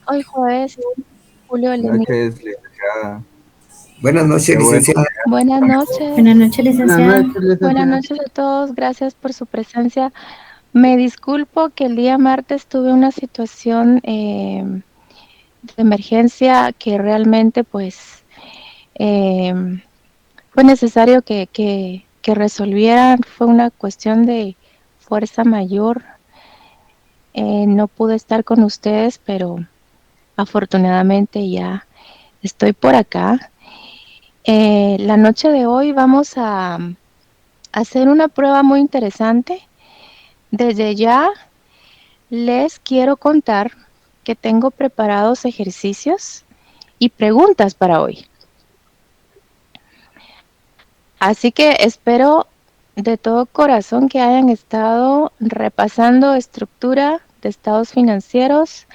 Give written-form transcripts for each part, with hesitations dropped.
Hoy jueves, Julio, el Buenas de noches, licenciada. Buenas noches, Qué bueno. licenciada. Buenas noches. Buenas noches, Buenas licenciada. noches, Buenas licenciada. noches a todos. Gracias por su presencia. Me disculpo que el día martes tuve una situación de emergencia que realmente pues fue necesario que resolvieran. Fue una cuestión de fuerza mayor. No pude estar con ustedes, pero afortunadamente ya estoy por acá. La noche de hoy vamos a hacer una prueba muy interesante. Desde ya les quiero contar que tengo preparados ejercicios y preguntas para hoy. Así que espero de todo corazón que hayan estado repasando estructura de estados financieros,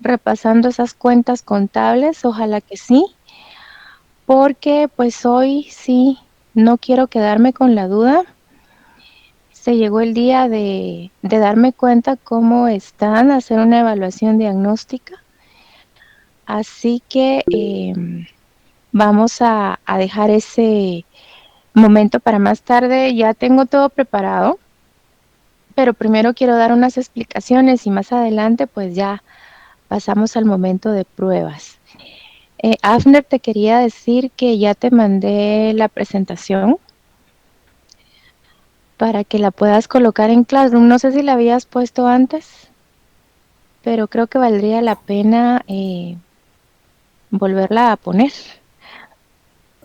repasando esas cuentas contables, ojalá que sí, porque pues hoy sí, no quiero quedarme con la duda. Se llegó el día de darme cuenta cómo están, hacer una evaluación diagnóstica. Así que vamos a dejar ese momento para más tarde. Ya tengo todo preparado, pero primero quiero dar unas explicaciones y más adelante pues ya pasamos al momento de pruebas. Afner, te quería decir que ya te mandé la presentación para que la puedas colocar en Classroom. No sé si la habías puesto antes, pero creo que valdría la pena volverla a poner.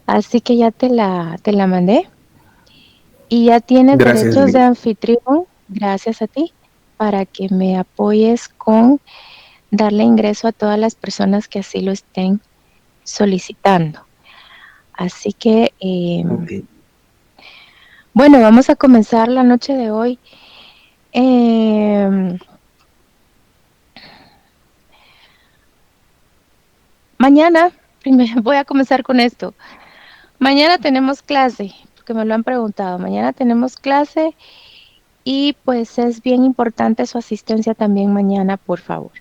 Así que ya te la mandé y ya tienes Gracias, derechos de anfitrión, gracias a ti, para que me apoyes con darle ingreso a todas las personas que así lo estén solicitando. Así que, Ok. bueno, vamos a comenzar la noche de hoy. Eh, Mañana, voy a comenzar con esto. Mañana tenemos clase, porque me lo han preguntado. Mañana tenemos clase y pues es bien importante su asistencia también mañana, por favor.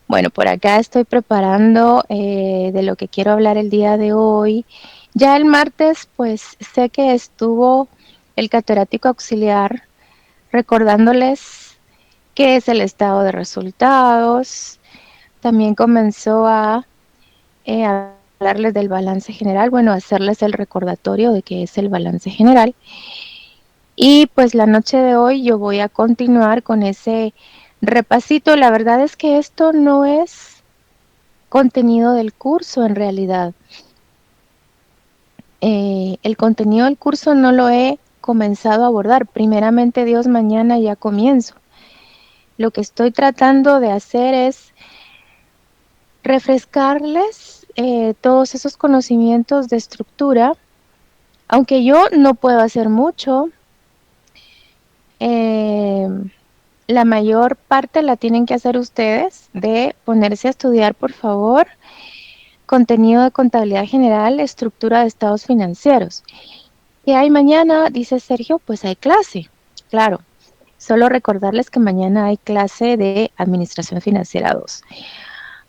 Bueno, por acá estoy preparando de lo que quiero hablar el día de hoy. Ya el martes, pues sé que estuvo el catedrático auxiliar recordándoles qué es el estado de resultados. También comenzó a hablarles del balance general, bueno, hacerles el recordatorio de qué es el balance general. Y pues la noche de hoy yo voy a continuar con ese repasito. La verdad es que esto no es contenido del curso en realidad. El contenido del curso no lo he comenzado a abordar. Primeramente Dios, mañana ya comienzo. Lo que estoy tratando de hacer es refrescarles todos esos conocimientos de estructura, aunque yo no puedo hacer mucho. Eh, la mayor parte la tienen que hacer ustedes, de ponerse a estudiar, por favor, contenido de contabilidad general, estructura de estados financieros. ¿Qué hay mañana? Dice Sergio, pues hay clase. Claro, solo recordarles que mañana hay clase de Administración Financiera 2.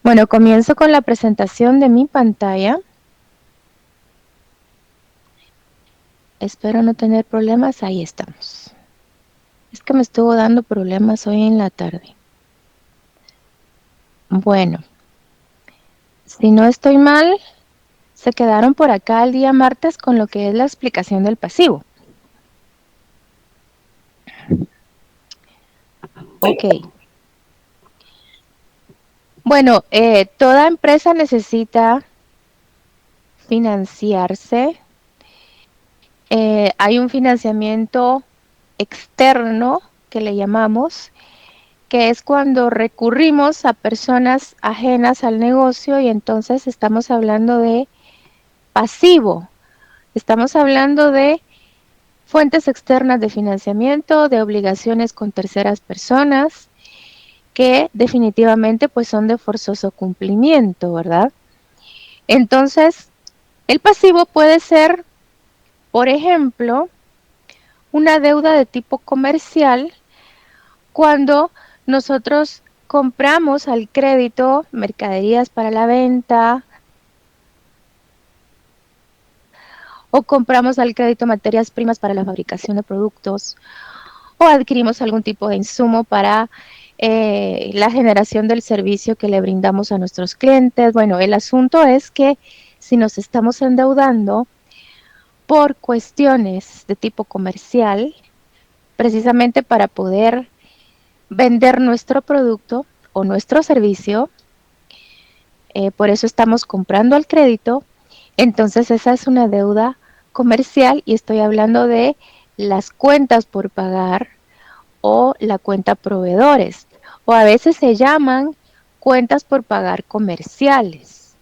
Bueno, comienzo con la presentación de mi pantalla. Espero no tener problemas. Ahí estamos. Es que me estuvo dando problemas hoy en la tarde. Bueno, si no estoy mal, se quedaron por acá el día martes con lo que es la explicación del pasivo. Ok. Bueno, toda empresa necesita financiarse. Hay un financiamiento externo que le llamamos, que es cuando recurrimos a personas ajenas al negocio y entonces estamos hablando de pasivo. Estamos hablando de fuentes externas de financiamiento, de obligaciones con terceras personas, que definitivamente pues son de forzoso cumplimiento, ¿verdad? Entonces, el pasivo puede ser, por ejemplo, una deuda de tipo comercial cuando nosotros compramos al crédito mercaderías para la venta o compramos al crédito materias primas para la fabricación de productos o adquirimos algún tipo de insumo para la generación del servicio que le brindamos a nuestros clientes. Bueno, el asunto es que si nos estamos endeudando por cuestiones de tipo comercial, precisamente para poder vender nuestro producto o nuestro servicio, por eso estamos comprando al crédito, entonces esa es una deuda comercial y estoy hablando de las cuentas por pagar o la cuenta proveedores, o a veces se llaman cuentas por pagar comerciales.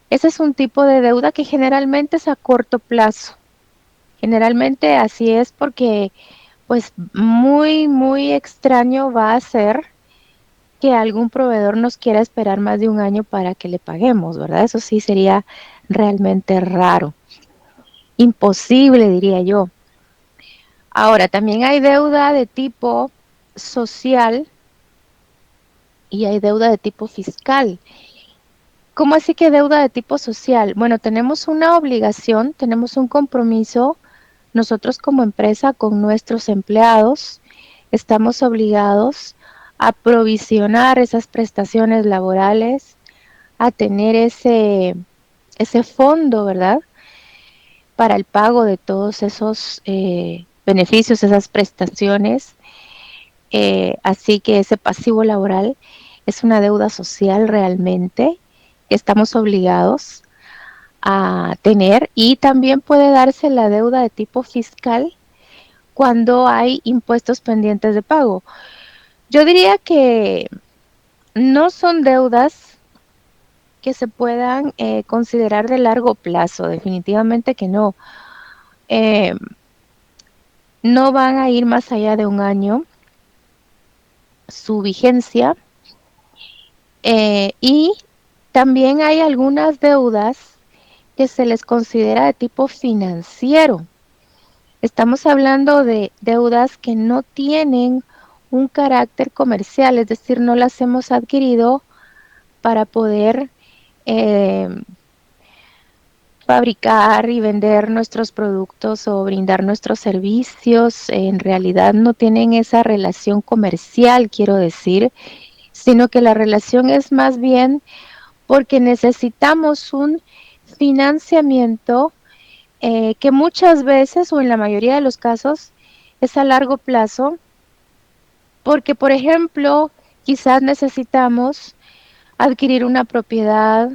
Ese es un tipo de deuda que generalmente es a corto plazo. Generalmente así es porque pues muy extraño va a ser que algún proveedor nos quiera esperar más de un año para que le paguemos, ¿verdad? Eso sí sería realmente raro, imposible diría yo. Ahora, también hay deuda de tipo social y hay deuda de tipo fiscal. ¿Cómo así que deuda de tipo social? Bueno, tenemos una obligación, tenemos un compromiso, nosotros como empresa con nuestros empleados estamos obligados a provisionar esas prestaciones laborales, a tener ese fondo, ¿verdad? Para el pago de todos esos beneficios, esas prestaciones. Así que ese pasivo laboral es una deuda social realmente que estamos obligados a tener y también puede darse la deuda de tipo fiscal cuando hay impuestos pendientes de pago. Yo diría que no son deudas que se puedan considerar de largo plazo, definitivamente que no. Eh, no van a ir más allá de un año su vigencia y también hay algunas deudas que se les considera de tipo financiero. Estamos hablando de deudas que no tienen un carácter comercial, es decir, no las hemos adquirido para poder eh, fabricar y vender nuestros productos o brindar nuestros servicios. En realidad no tienen esa relación comercial, quiero decir, sino que la relación es más bien porque necesitamos un financiamiento que muchas veces o en la mayoría de los casos es a largo plazo, porque por ejemplo, quizás necesitamos adquirir una propiedad,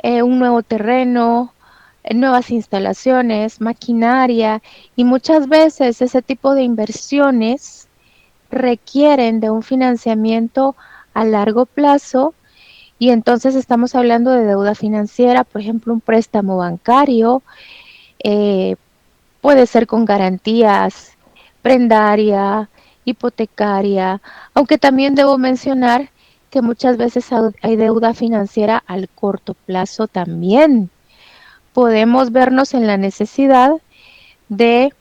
un nuevo terreno, nuevas instalaciones, maquinaria, y muchas veces ese tipo de inversiones requieren de un financiamiento a largo plazo y entonces estamos hablando de deuda financiera, por ejemplo, un préstamo bancario, eh, puede ser con garantías prendaria, hipotecaria, aunque también debo mencionar que muchas veces hay deuda financiera al corto plazo también. Podemos vernos en la necesidad de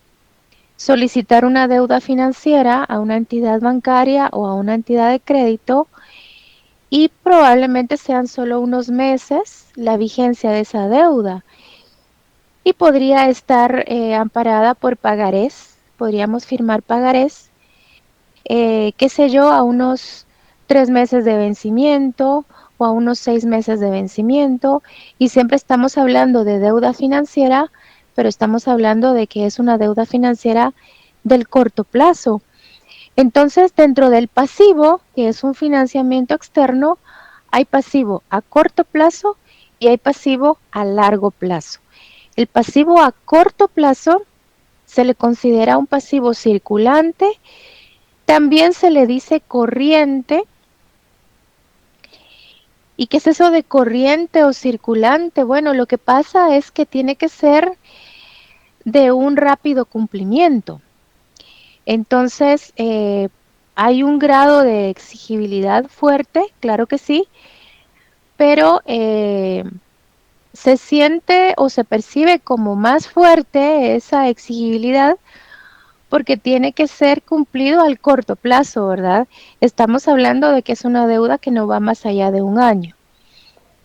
solicitar una deuda financiera a una entidad bancaria o a una entidad de crédito y probablemente sean solo unos meses la vigencia de esa deuda y podría estar amparada por pagarés, podríamos firmar pagarés, qué sé yo, a unos 3 meses de vencimiento o a unos 6 meses de vencimiento y siempre estamos hablando de deuda financiera, pero estamos hablando de que es una deuda financiera del corto plazo. Entonces, dentro del pasivo, que es un financiamiento externo, hay pasivo a corto plazo y hay pasivo a largo plazo. El pasivo a corto plazo se le considera un pasivo circulante, también se le dice corriente. ¿Y qué es eso de corriente o circulante? Bueno, lo que pasa es que tiene que ser de un rápido cumplimiento. Entonces, hay un grado de exigibilidad fuerte, claro que sí, pero se siente o se percibe como más fuerte esa exigibilidad porque tiene que ser cumplido al corto plazo, ¿verdad? Estamos hablando de que es una deuda que no va más allá de un año.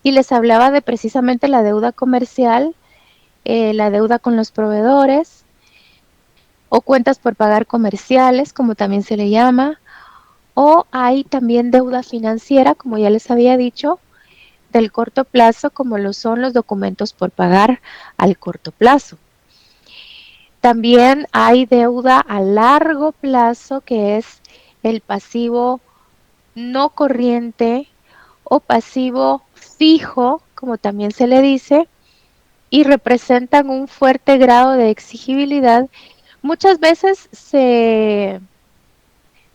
Y les hablaba de precisamente la deuda comercial, la deuda con los proveedores o cuentas por pagar comerciales, como también se le llama, o hay también deuda financiera, como ya les había dicho, del corto plazo, como lo son los documentos por pagar al corto plazo. También hay deuda a largo plazo, que es el pasivo no corriente o pasivo fijo, como también se le dice, y representan un fuerte grado de exigibilidad. Muchas veces se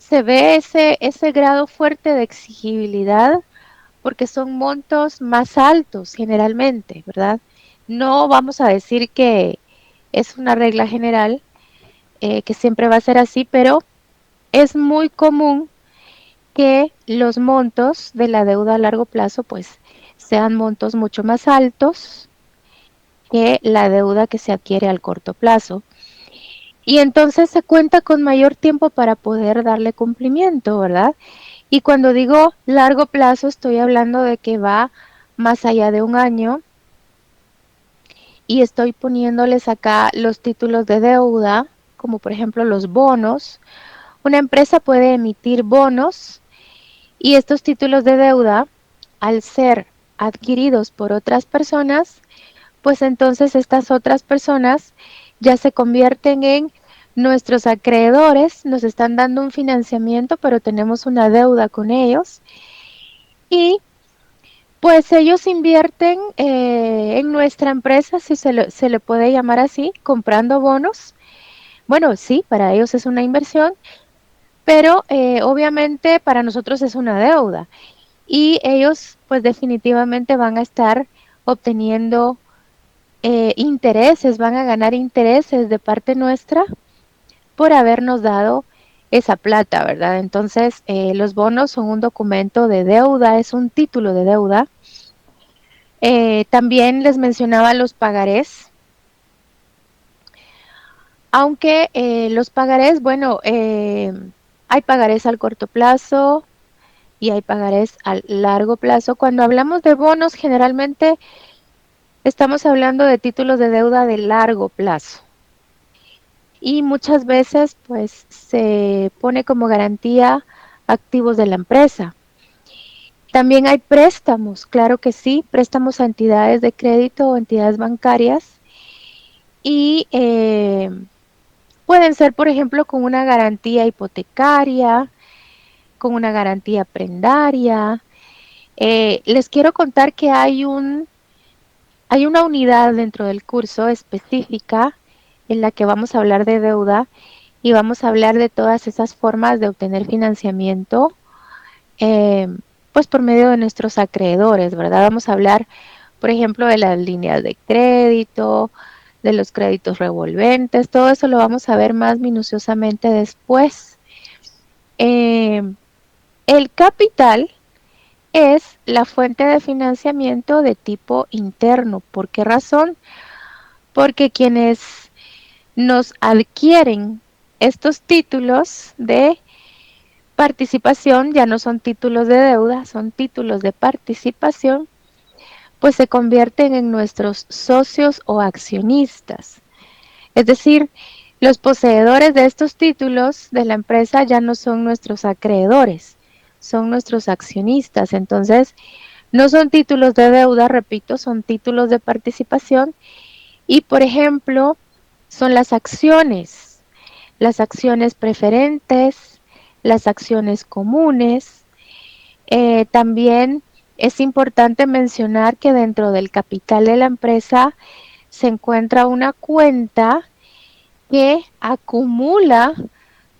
ve ese grado fuerte de exigibilidad porque son montos más altos generalmente, ¿verdad? No vamos a decir que es una regla general, que siempre va a ser así, pero es muy común que los montos de la deuda a largo plazo pues sean montos mucho más altos que la deuda que se adquiere al corto plazo. Y entonces se cuenta con mayor tiempo para poder darle cumplimiento, ¿verdad? Y cuando digo largo plazo, estoy hablando de que va más allá de un año y estoy poniéndoles acá los títulos de deuda, como por ejemplo los bonos. Una empresa puede emitir bonos y estos títulos de deuda, al ser adquiridos por otras personas, pues entonces estas otras personas ya se convierten en nuestros acreedores, nos están dando un financiamiento, pero tenemos una deuda con ellos y pues ellos invierten en nuestra empresa, si se le puede llamar así, comprando bonos. Bueno, sí, para ellos es una inversión, pero obviamente para nosotros es una deuda. Y ellos pues definitivamente van a estar obteniendo intereses, van a ganar intereses de parte nuestra por habernos dado esa plata, ¿verdad? Entonces, los bonos son un documento de deuda, es un título de deuda. También les mencionaba los pagarés, aunque los pagarés, bueno, hay pagarés al corto plazo y hay pagarés al largo plazo. Cuando hablamos de bonos, generalmente estamos hablando de títulos de deuda de largo plazo. Y muchas veces, pues, se pone como garantía activos de la empresa. También hay préstamos, claro que sí, préstamos a entidades de crédito o entidades bancarias y pueden ser, por ejemplo, con una garantía hipotecaria, con una garantía prendaria. Les quiero contar que hay una unidad dentro del curso específica en la que vamos a hablar de deuda y vamos a hablar de todas esas formas de obtener financiamiento, eh, pues por medio de nuestros acreedores, ¿verdad? Vamos a hablar, por ejemplo, de las líneas de crédito, de los créditos revolventes, todo eso lo vamos a ver más minuciosamente después. Eh, el capital es la fuente de financiamiento de tipo interno. ¿Por qué razón? Porque quienes nos adquieren estos títulos de participación, ya no son títulos de deuda, son títulos de participación, pues se convierten en nuestros socios o accionistas. Es decir, los poseedores de estos títulos de la empresa ya no son nuestros acreedores, son nuestros accionistas. Entonces, no son títulos de deuda, repito, son títulos de participación y, por ejemplo, son las acciones preferentes, las acciones comunes. También es importante mencionar que dentro del capital de la empresa se encuentra una cuenta que acumula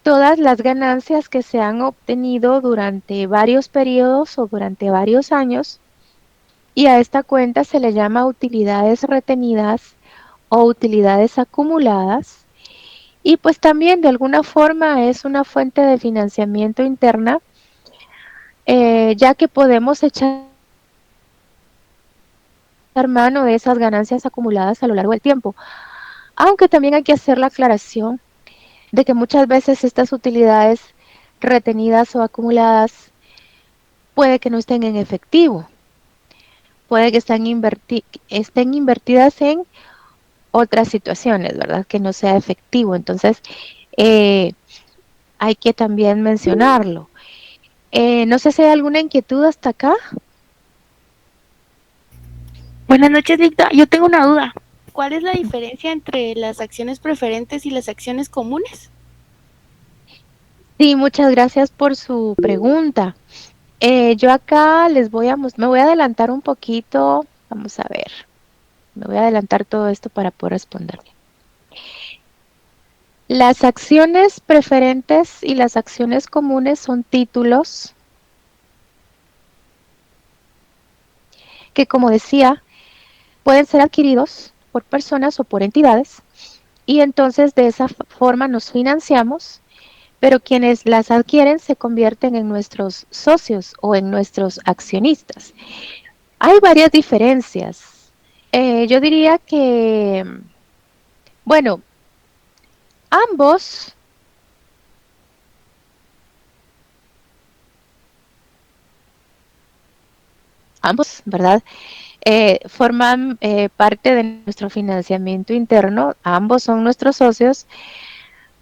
todas las ganancias que se han obtenido durante varios periodos o durante varios años y a esta cuenta se le llama utilidades retenidas o utilidades acumuladas y pues también de alguna forma es una fuente de financiamiento interna, ya que podemos echar mano de esas ganancias acumuladas a lo largo del tiempo. Aunque también hay que hacer la aclaración de que muchas veces estas utilidades retenidas o acumuladas puede que no estén en efectivo, puede que estén invertidas en otras situaciones, ¿verdad? Que no sea efectivo. Entonces, eh, hay que también mencionarlo. No sé si hay alguna inquietud hasta acá. Buenas noches, Dicta. Yo tengo una duda. ¿Cuál es la diferencia entre las acciones preferentes y las acciones comunes? Sí, muchas gracias por su pregunta. Yo acá me voy a adelantar un poquito. Vamos a ver, me voy a adelantar todo esto para poder responderle. Las acciones preferentes y las acciones comunes son títulos que, como decía, pueden ser adquiridos por personas o por entidades y entonces de esa forma nos financiamos, pero quienes las adquieren se convierten en nuestros socios o en nuestros accionistas. Hay varias diferencias. Yo diría que, bueno, ambos, ¿verdad? Forman parte de nuestro financiamiento interno, ambos son nuestros socios,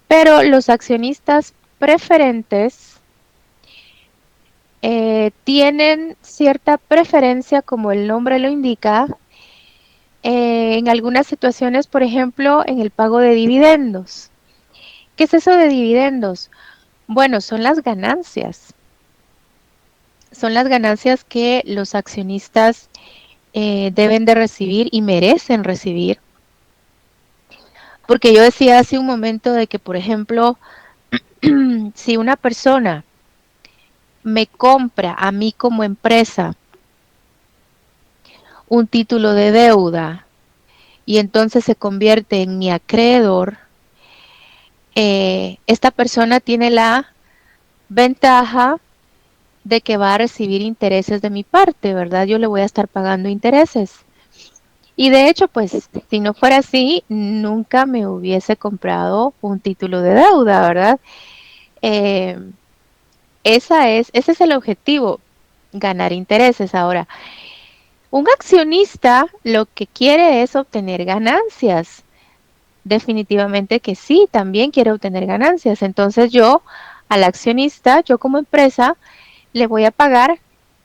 pero los accionistas preferentes tienen cierta preferencia, como el nombre lo indica, en algunas situaciones, por ejemplo, en el pago de dividendos. ¿Qué es eso de dividendos? Bueno, son las ganancias que los accionistas deben de recibir y merecen recibir. Porque yo decía hace un momento de que, por ejemplo, si una persona me compra a mí como empresa un título de deuda y entonces se convierte en mi acreedor, esta persona tiene la ventaja de que va a recibir intereses de mi parte, ¿verdad? Yo le voy a estar pagando intereses. Y de hecho, pues, si no fuera así, nunca me hubiese comprado un título de deuda, ¿verdad? Eh, ese es el objetivo, ganar intereses. Ahora, un accionista lo que quiere es obtener ganancias. Definitivamente que sí, también quiere obtener ganancias. Entonces yo, al accionista, yo como empresa, le voy a pagar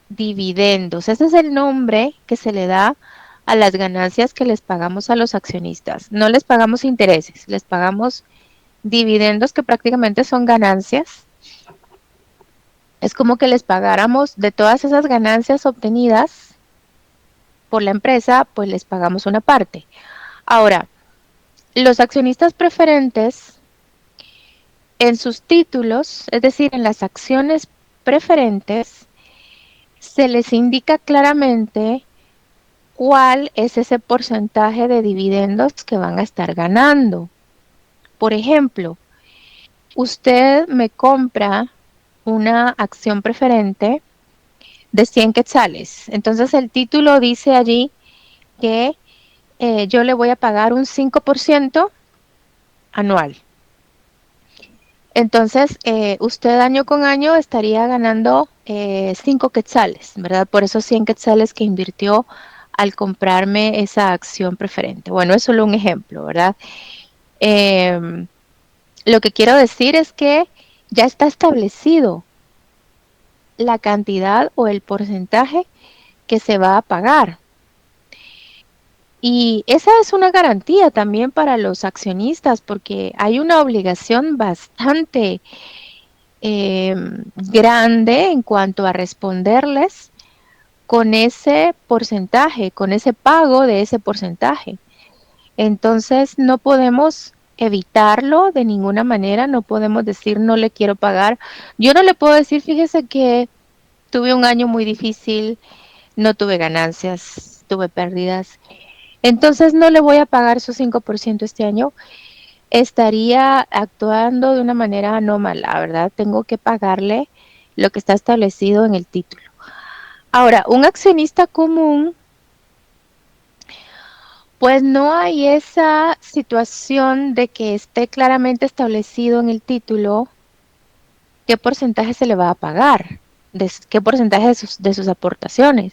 dividendos. Ese es el nombre que se le da a las ganancias que les pagamos a los accionistas. No les pagamos intereses, les pagamos dividendos que prácticamente son ganancias. Es como que les pagáramos de todas esas ganancias obtenidas por la empresa, pues les pagamos una parte. Ahora, los accionistas preferentes en sus títulos, es decir, en las acciones preferentes, se les indica claramente cuál es ese porcentaje de dividendos que van a estar ganando. Por ejemplo, usted me compra una acción preferente de 100 quetzales. Entonces el título dice allí que yo le voy a pagar un 5% anual. Entonces, usted año con año estaría ganando 5 quetzales, ¿verdad? Por esos 100 quetzales que invirtió al comprarme esa acción preferente. Bueno, es solo un ejemplo, ¿verdad? Eh, lo que quiero decir es que ya está establecido la cantidad o el porcentaje que se va a pagar. Y esa es una garantía también para los accionistas porque hay una obligación bastante grande en cuanto a responderles con ese porcentaje, con ese pago de ese porcentaje. Entonces no podemos evitarlo de ninguna manera, no podemos decir no le quiero pagar. Yo no le puedo decir, fíjese que tuve un año muy difícil, no tuve ganancias, tuve pérdidas. Entonces no le voy a pagar su 5% este año. Estaría actuando de una manera anómala, ¿verdad? Tengo que pagarle lo que está establecido en el título. Ahora, un accionista común Pues no hay esa situación de que esté claramente establecido en el título qué porcentaje se le va a pagar, qué porcentaje de sus aportaciones,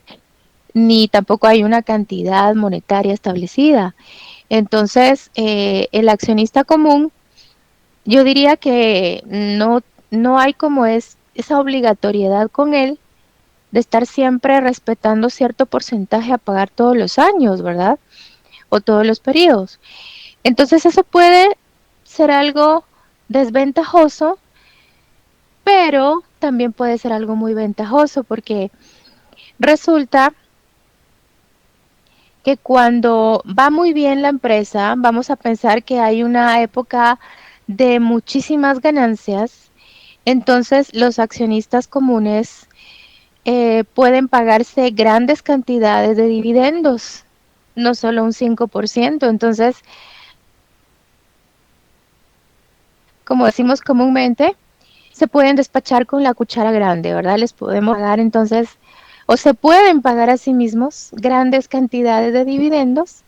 ni tampoco hay una cantidad monetaria establecida. Entonces, el accionista común, yo diría que no hay como esa obligatoriedad con él de estar siempre respetando cierto porcentaje a pagar todos los años, ¿verdad? O todos los periodos. Entonces, eso puede ser algo desventajoso, pero también puede ser algo muy ventajoso porque resulta que cuando va muy bien la empresa, vamos a pensar que hay una época de muchísimas ganancias, entonces los accionistas comunes pueden pagarse grandes cantidades de dividendos, no solo un 5%. Entonces, como decimos comúnmente, se pueden despachar con la cuchara grande, ¿verdad? Les podemos pagar entonces, o se pueden pagar a sí mismos grandes cantidades de dividendos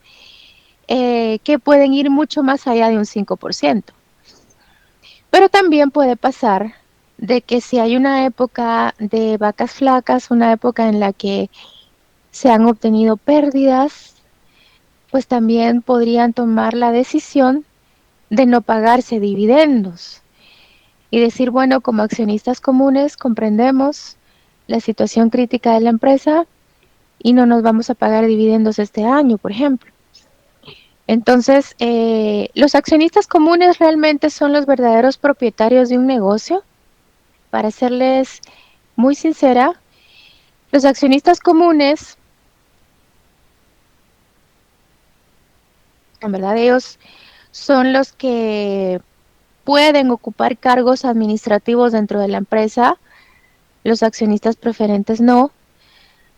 que pueden ir mucho más allá de un 5%. Pero también puede pasar de que si hay una época de vacas flacas, una época en la que se han obtenido pérdidas, pues también podrían tomar la decisión de no pagarse dividendos y decir, bueno, como accionistas comunes comprendemos la situación crítica de la empresa y no nos vamos a pagar dividendos este año, por ejemplo. Entonces, los accionistas comunes realmente son los verdaderos propietarios de un negocio. Para serles muy sincera, los accionistas comunes, en verdad ellos son los que pueden ocupar cargos administrativos dentro de la empresa. Los accionistas preferentes no.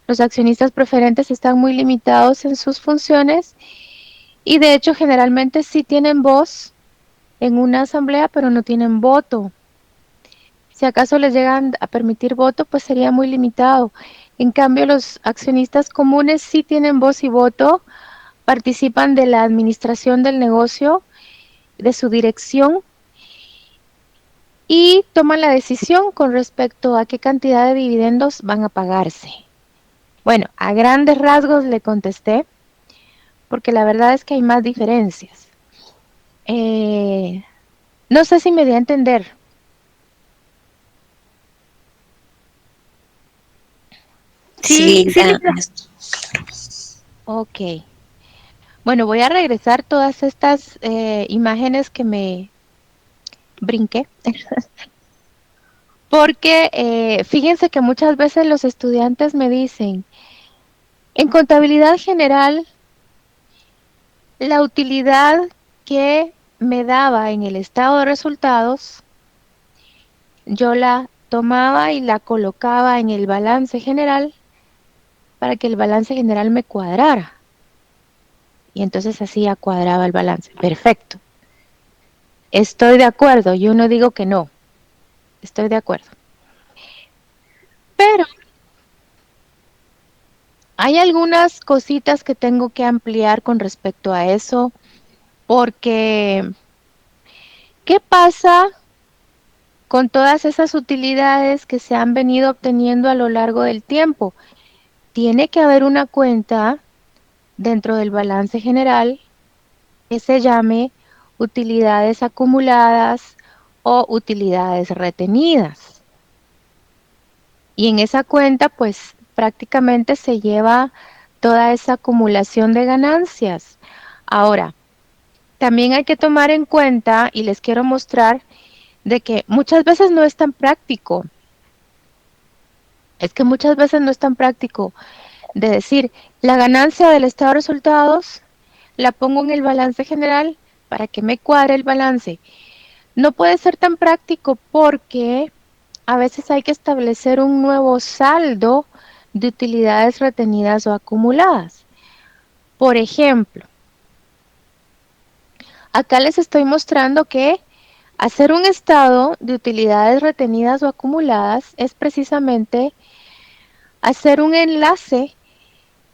Los accionistas preferentes están muy limitados en sus funciones y de hecho generalmente sí tienen voz en una asamblea, pero no tienen voto. Si acaso les llegan a permitir voto, pues sería muy limitado. En cambio, los accionistas comunes sí tienen voz y voto, participan de la administración del negocio, de su dirección y toman la decisión con respecto a qué cantidad de dividendos van a pagarse. Bueno, a grandes rasgos le contesté, porque la verdad es que hay más diferencias. No sé si me di a entender. Sí, Sí, sí, Linda. Ok. Bueno, voy a regresar todas estas imágenes que me brinqué, porque fíjense que muchas veces los estudiantes me dicen, en contabilidad general, la utilidad que me daba en el estado de resultados, yo la tomaba y la colocaba en el balance general para que el balance general me cuadrara. Y entonces así ya cuadraba el balance. Perfecto. Estoy de acuerdo. Yo no digo que no. Estoy de acuerdo. Pero hay algunas cositas que tengo que ampliar con respecto a eso, porque ¿qué pasa con todas esas utilidades que se han venido obteniendo a lo largo del tiempo? Tiene que haber una cuenta dentro del balance general que se llame utilidades acumuladas o utilidades retenidas. Y en esa cuenta, pues prácticamente se lleva toda esa acumulación de ganancias. Ahora, también hay que tomar en cuenta, y les quiero mostrar, de que muchas veces no es tan práctico. Es que muchas veces no es tan práctico de decir, la ganancia del estado de resultados la pongo en el balance general para que me cuadre el balance. No puede ser tan práctico porque a veces hay que establecer un nuevo saldo de utilidades retenidas o acumuladas. Por ejemplo, acá les estoy mostrando que hacer un estado de utilidades retenidas o acumuladas es precisamente hacer un enlace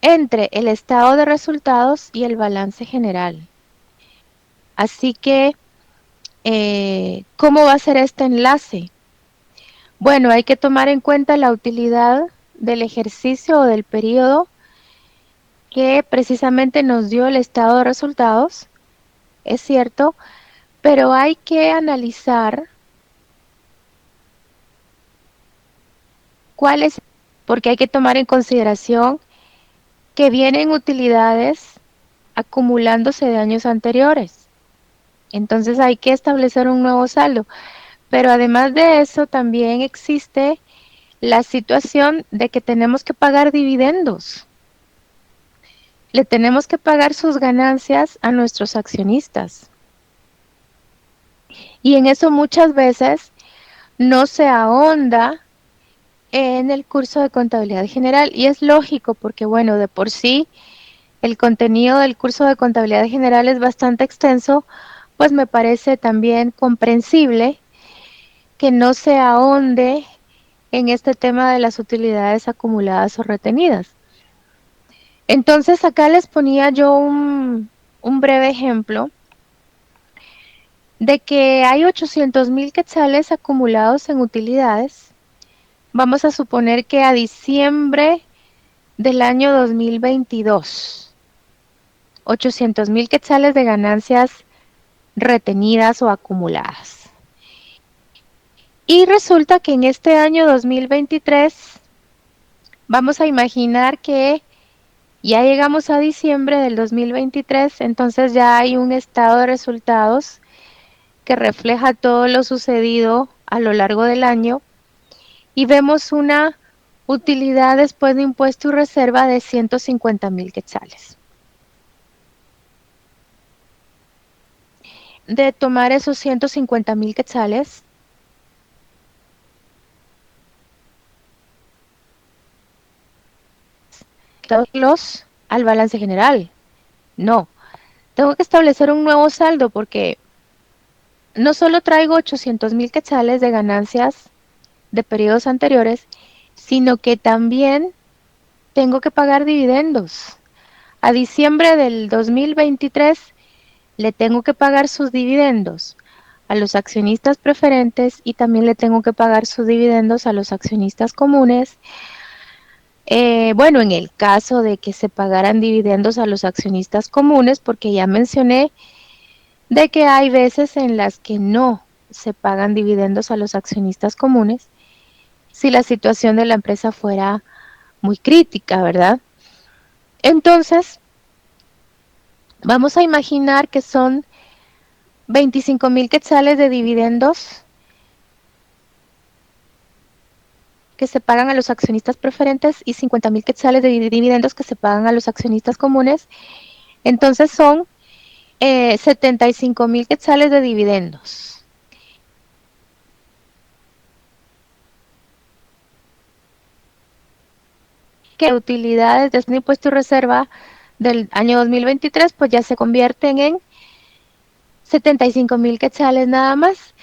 entre el estado de resultados y el balance general. Así que, ¿cómo va a ser este enlace? Bueno, hay que tomar en cuenta la utilidad del ejercicio o del periodo que precisamente nos dio el estado de resultados, es cierto, pero hay que analizar cuáles, porque hay que tomar en consideración que vienen utilidades acumulándose de años anteriores. Entonces hay que establecer un nuevo saldo. Pero además de eso, también existe la situación de que tenemos que pagar dividendos. Le tenemos que pagar sus ganancias a nuestros accionistas. Y en eso muchas veces no se ahonda en el curso de contabilidad general. Y es lógico porque, bueno, de por sí el contenido del curso de contabilidad general es bastante extenso, pues me parece también comprensible que no se ahonde en este tema de las utilidades acumuladas o retenidas. Entonces acá les ponía yo un breve ejemplo de que hay 800,000 quetzales acumulados en utilidades. Vamos a suponer que a diciembre del año 2022, 800,000 quetzales de ganancias retenidas o acumuladas. Y resulta que en este año 2023 vamos a imaginar que ya llegamos a diciembre del 2023, entonces ya hay un estado de resultados que refleja todo lo sucedido a lo largo del año y vemos una utilidad después de impuesto y reserva de 150,000 quetzales. De tomar esos 150,000 quetzales, los al balance general. No, tengo que establecer un nuevo saldo porque no solo traigo 800,000 quetzales de ganancias de periodos anteriores, sino que también tengo que pagar dividendos. A diciembre del 2023 le tengo que pagar sus dividendos a los accionistas preferentes y también le tengo que pagar sus dividendos a los accionistas comunes. Bueno, en el caso de que se pagaran dividendos a los accionistas comunes, porque ya mencioné de que hay veces en las que no se pagan dividendos a los accionistas comunes, si la situación de la empresa fuera muy crítica, ¿verdad? Entonces, vamos a imaginar que son 25,000 quetzales de dividendos que se pagan a los accionistas preferentes y 50,000 quetzales de dividendos que se pagan a los accionistas comunes. Entonces son 75,000 quetzales de dividendos. Que utilidades de este impuesto y reserva del año 2023 pues ya se convierten en 75,000 quetzales nada más.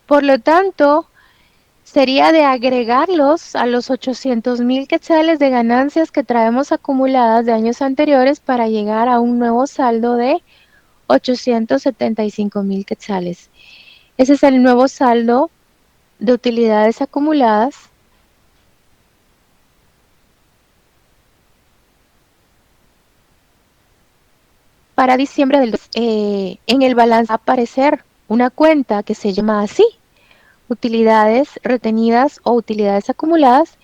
Por lo tanto, sería de agregarlos a los 800,000 quetzales de ganancias que traemos acumuladas de años anteriores para llegar a un nuevo saldo de 875,000 quetzales. Ese es el nuevo saldo de utilidades acumuladas para diciembre del en el balance va a aparecer una cuenta que se llama así, utilidades retenidas o utilidades acumuladas,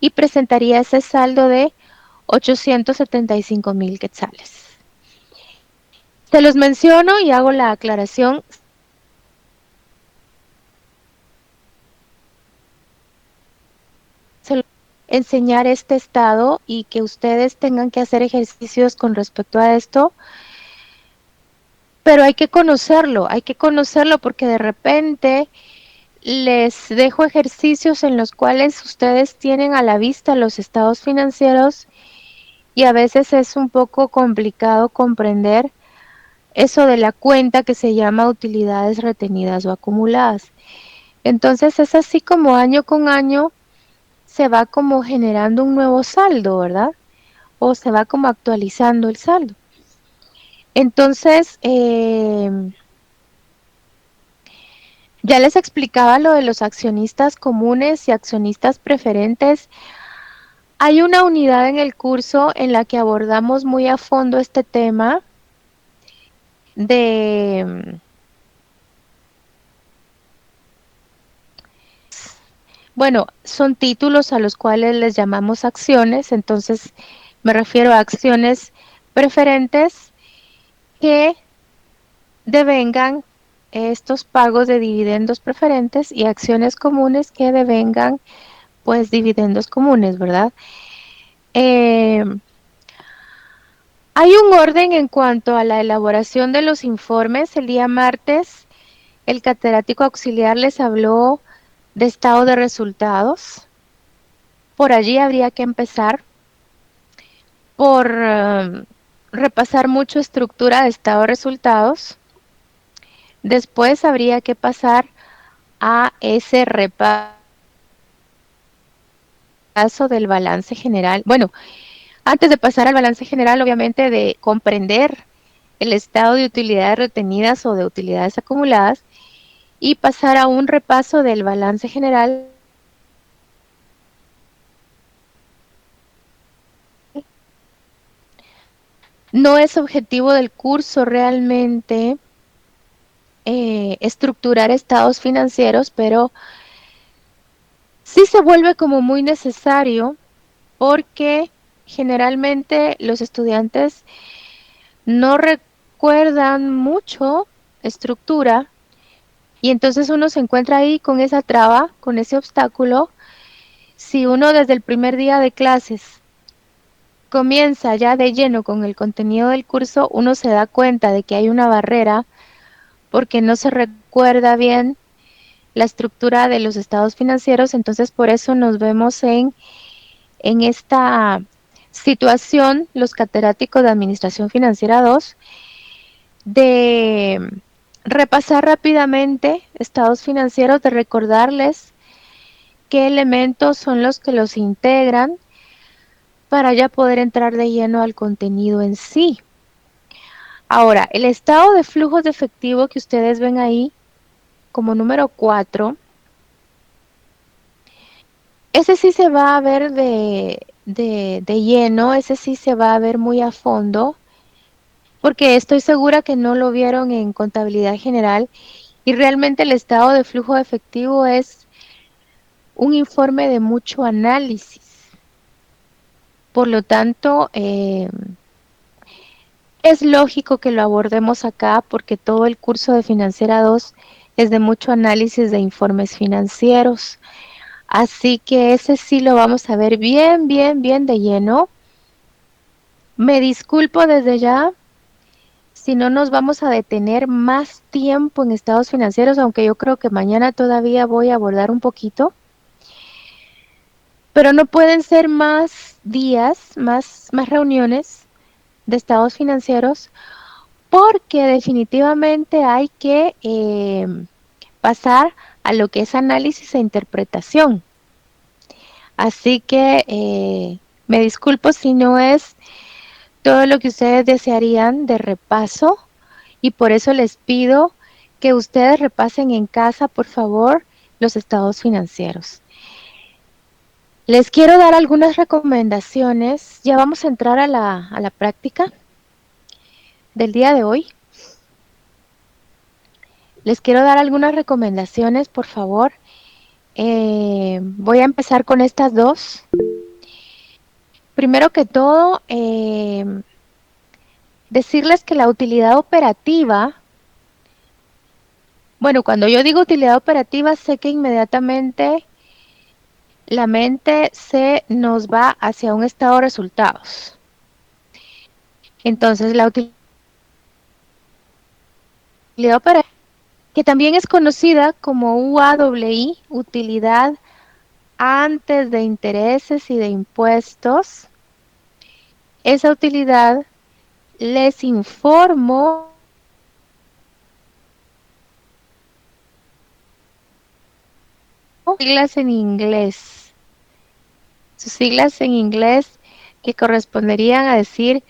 y presentaría ese saldo de 875,000 quetzales. Se los menciono y hago la aclaración. Enseñar este estado y que ustedes tengan que hacer ejercicios con respecto a esto, pero hay que conocerlo porque de repente les dejo ejercicios en los cuales ustedes tienen a la vista los estados financieros y a veces es un poco complicado comprender eso de la cuenta que se llama utilidades retenidas o acumuladas. Entonces es así como año con año se va como generando un nuevo saldo, ¿verdad? tiempo se va como actualizando el saldo. Entonces, ya les explicaba lo de los accionistas comunes y accionistas preferentes. Hay una unidad en el curso en la que abordamos muy a fondo este tema de, bueno, son títulos a los cuales les llamamos acciones, entonces me refiero a acciones preferentes que devengan estos pagos de dividendos preferentes y acciones comunes que devengan pues dividendos comunes, ¿verdad? Eh, Hay un orden en cuanto a la elaboración de los informes. El día martes, el catedrático auxiliar les habló de estado de resultados. Por allí habría que empezar por repasar mucho estructura de estado de resultados. Después habría que pasar a ese repaso del balance general. Bueno, antes de pasar al balance general, obviamente de comprender el estado de utilidades retenidas o de utilidades acumuladas y pasar a un repaso del balance general. No es objetivo del curso realmente estructurar estados financieros, pero sí se vuelve como muy necesario porque generalmente los estudiantes no recuerdan mucho estructura y entonces uno se encuentra ahí con esa traba, con ese obstáculo. Si uno desde el primer día de clases comienza ya de lleno con el contenido del curso, uno se da cuenta de que hay una barrera porque no se recuerda bien la estructura de los estados financieros, entonces por eso nos vemos en esta situación, los catedráticos de Administración Financiera 2, de repasar rápidamente estados financieros, de recordarles qué elementos son los que los integran para ya poder entrar de lleno al contenido en sí. Ahora, el estado de flujos de efectivo que ustedes ven ahí como número 4, ese sí se va a ver de lleno, ese sí se va a ver muy a fondo, porque estoy segura que no lo vieron en contabilidad general y realmente el estado de flujo de efectivo es un informe de mucho análisis. Por lo tanto, es lógico que lo abordemos acá porque todo el curso de Financiera 2 es de mucho análisis de informes financieros. Así que ese sí lo vamos a ver bien, bien, bien de lleno. Me disculpo desde ya si no nos vamos a detener más tiempo en estados financieros, aunque yo creo que mañana todavía voy a abordar un poquito. Pero no pueden ser más días, más reuniones de estados financieros porque definitivamente hay que pasar a lo que es análisis e interpretación. Así que me disculpo si no es todo lo que ustedes desearían de repaso y por eso les pido que ustedes repasen en casa, por favor, los estados financieros. Les quiero dar algunas recomendaciones. Ya vamos a entrar a la práctica del día de hoy. Les quiero dar algunas recomendaciones, por favor. Voy a empezar con estas dos. Primero que todo, decirles que la utilidad operativa, bueno, cuando yo digo utilidad operativa, sé que inmediatamente la mente se nos va hacia un estado de resultados. Entonces, la utilidad operativa, que también es conocida como UAWI, utilidad antes de intereses y de impuestos, esa utilidad les informo siglas en inglés. Sus siglas en inglés que corresponderían a decir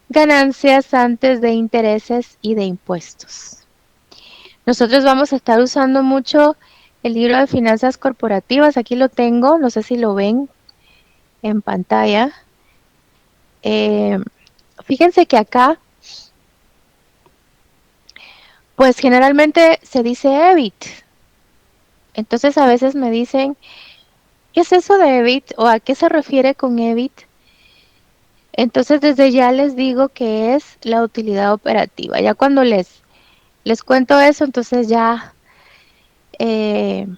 ganancias antes de intereses y de impuestos. Nosotros vamos a estar usando mucho el libro de finanzas corporativas. Aquí lo tengo, no sé si lo ven en pantalla. Fíjense que acá, pues generalmente se dice EBIT. Entonces a veces me dicen, ¿qué es eso de EBIT? ¿O a qué se refiere con EBIT? Entonces desde ya les digo que es la utilidad operativa. Ya cuando les cuento eso, entonces ya se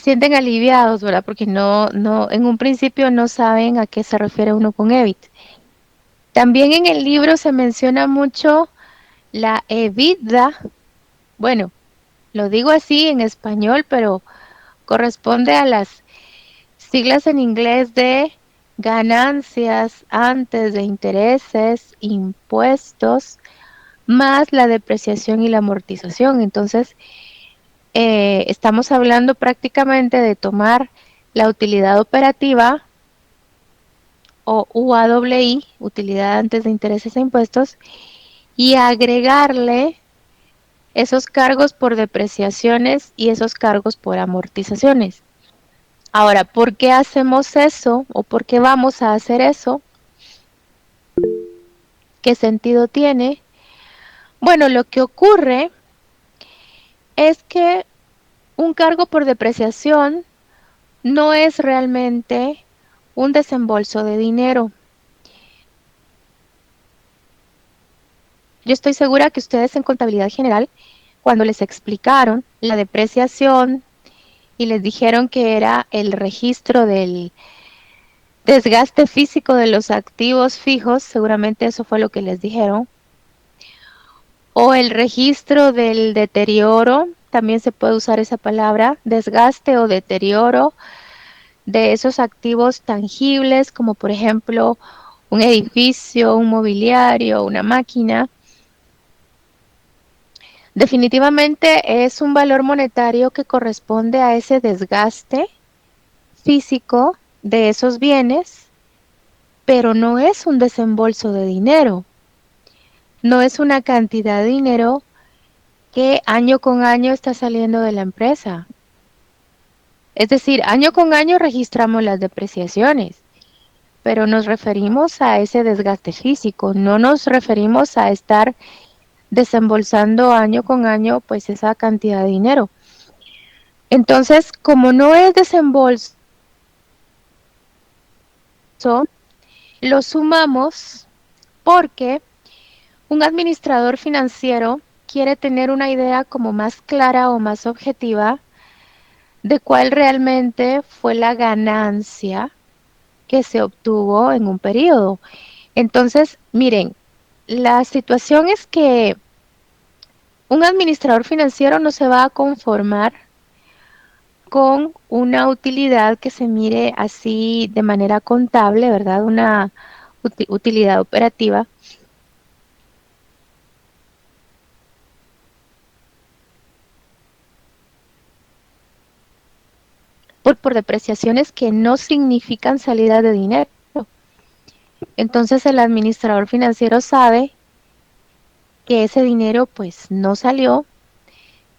sienten aliviados, ¿verdad? Porque no, en un principio no saben a qué se refiere uno con EBIT. También en el libro se menciona mucho la EBITDA. Bueno, lo digo así en español, pero corresponde a las siglas en inglés de ganancias antes de intereses, impuestos, más la depreciación y la amortización. Entonces, estamos hablando prácticamente de tomar la utilidad operativa o UAWI, utilidad antes de intereses e impuestos, y agregarle esos cargos por depreciaciones y esos cargos por amortizaciones. Ahora, ¿por qué hacemos eso o por qué vamos a hacer eso? ¿Qué sentido tiene? Bueno, lo que ocurre es que un cargo por depreciación no es realmente un desembolso de dinero. Yo estoy segura que ustedes en contabilidad general, cuando les explicaron la depreciación y les dijeron que era el registro del desgaste físico de los activos fijos, seguramente eso fue lo que les dijeron, o el registro del deterioro, también se puede usar esa palabra, desgaste o deterioro de esos activos tangibles, como por ejemplo un edificio, un mobiliario, una máquina. Definitivamente es un valor monetario que corresponde a ese desgaste físico de esos bienes, pero no es un desembolso de dinero. No es una cantidad de dinero que año con año está saliendo de la empresa. Es decir, año con año registramos las depreciaciones, pero nos referimos a ese desgaste físico, no nos referimos a estar desembolsando año con año pues esa cantidad de dinero. Entonces, como no es desembolso, lo sumamos porque un administrador financiero quiere tener una idea como más clara o más objetiva de cuál realmente fue la ganancia que se obtuvo en un periodo. Entonces, miren, la situación es que un administrador financiero no se va a conformar con una utilidad que se mire así de manera contable, ¿verdad? Una utilidad operativa. Por depreciaciones que no significan salida de dinero. Entonces el administrador financiero sabe que ese dinero pues no salió.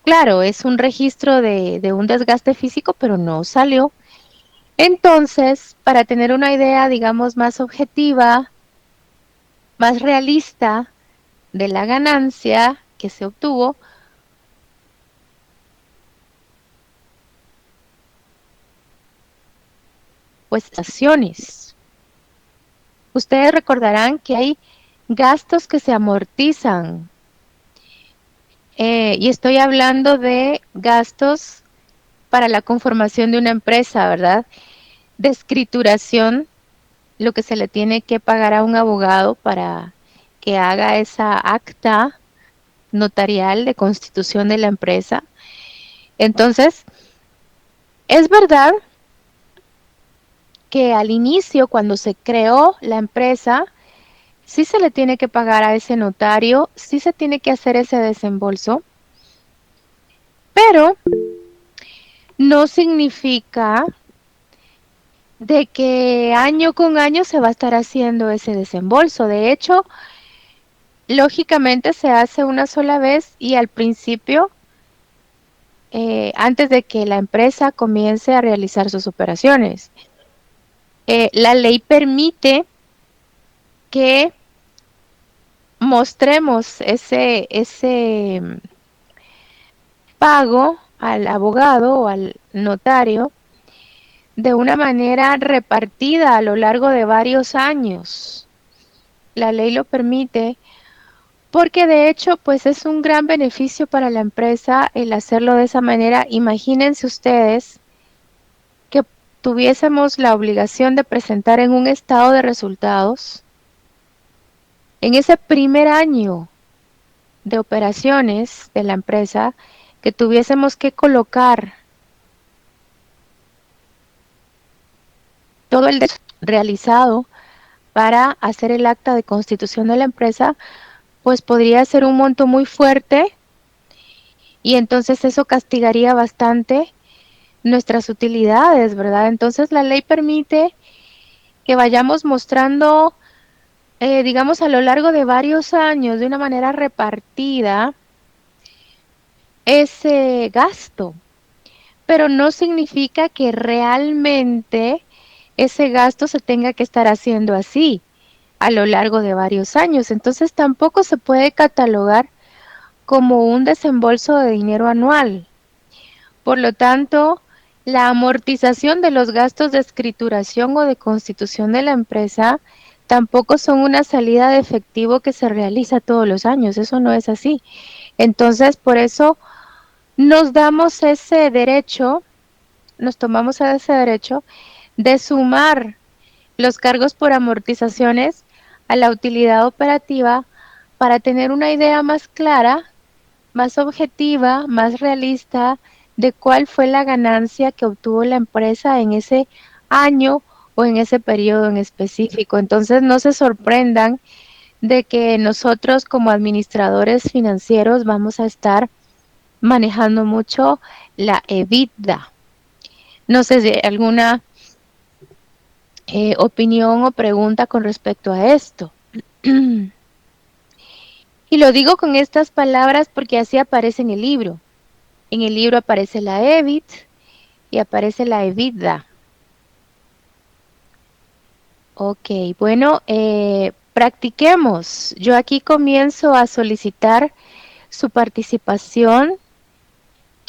Claro, es un registro de un desgaste físico, pero no salió. Entonces, para tener una idea, digamos, más objetiva, más realista de la ganancia que se obtuvo, pues acciones. Ustedes recordarán que hay gastos que se amortizan. Y estoy hablando de gastos para la conformación de una empresa, ¿verdad? De escrituración, lo que se le tiene que pagar a un abogado para que haga esa acta notarial de constitución de la empresa. Entonces, es verdad que al inicio, cuando se creó la empresa, sí se le tiene que pagar a ese notario, sí se tiene que hacer ese desembolso, pero no significa de que año con año se va a estar haciendo ese desembolso. De hecho, lógicamente se hace una sola vez y al principio, antes de que la empresa comience a realizar sus operaciones. La ley permite que mostremos ese pago al abogado o al notario de una manera repartida a lo largo de varios años. La ley lo permite porque de hecho pues es un gran beneficio para la empresa el hacerlo de esa manera. Imagínense ustedes que tuviésemos la obligación de presentar en un estado de resultados en ese primer año de operaciones de la empresa, que tuviésemos que colocar todo el realizado para hacer el acta de constitución de la empresa, pues podría ser un monto muy fuerte y entonces eso castigaría bastante nuestras utilidades, ¿verdad? Entonces la ley permite que vayamos mostrando, digamos, a lo largo de varios años, de una manera repartida, ese gasto, pero no significa que realmente ese gasto se tenga que estar haciendo así a lo largo de varios años. Entonces tampoco se puede catalogar como un desembolso de dinero anual. Por lo tanto, la amortización de los gastos de escrituración o de constitución de la empresa tampoco son una salida de efectivo que se realiza todos los años. Eso no es así. Entonces, por eso nos damos ese derecho, nos tomamos ese derecho de sumar los cargos por amortizaciones a la utilidad operativa para tener una idea más clara, más objetiva, más realista de cuál fue la ganancia que obtuvo la empresa en ese año o en ese periodo en específico. Entonces no se sorprendan de que nosotros como administradores financieros vamos a estar manejando mucho la EBITDA. No sé si hay alguna opinión o pregunta con respecto a esto. Y lo digo con estas palabras porque así aparece en el libro. En el libro aparece la EBIT y aparece la EBITDA. Ok, bueno, practiquemos. Yo aquí comienzo a solicitar su participación.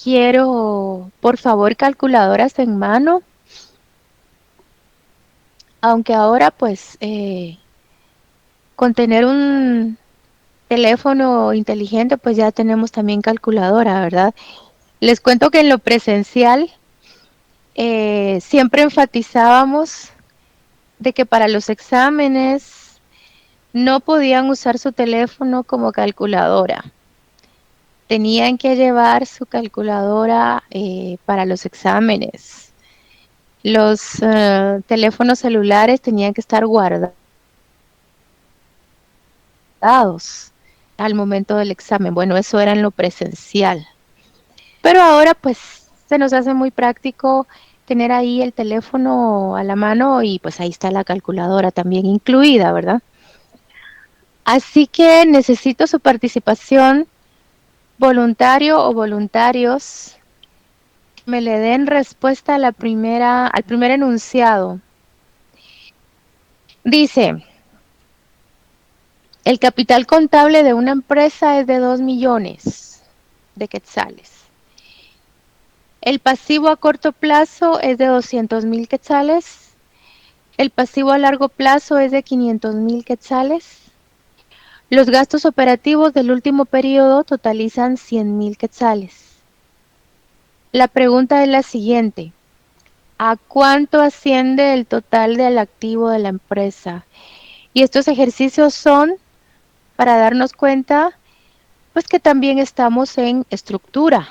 Quiero, por favor, calculadoras en mano. Aunque ahora, pues, con tener un teléfono inteligente, pues ya tenemos también calculadora, ¿verdad? Les cuento que en lo presencial siempre enfatizábamos de que para los exámenes no podían usar su teléfono como calculadora. Tenían que llevar su calculadora para los exámenes. Los teléfonos celulares tenían que estar guardados al momento del examen. Bueno, eso era en lo presencial. Pero ahora pues se nos hace muy práctico tener ahí el teléfono a la mano y pues ahí está la calculadora también incluida, ¿verdad? Así que necesito su participación, voluntario o voluntarios, que me le den respuesta a al primer enunciado. Dice, el capital contable de una empresa es de 2 millones de quetzales. El pasivo a corto plazo es de 200,000 quetzales. El pasivo a largo plazo es de 500,000 quetzales. Los gastos operativos del último periodo totalizan 100,000 quetzales. La pregunta es la siguiente. ¿A cuánto asciende el total del activo de la empresa? Y estos ejercicios son para darnos cuenta, pues que también estamos en estructura.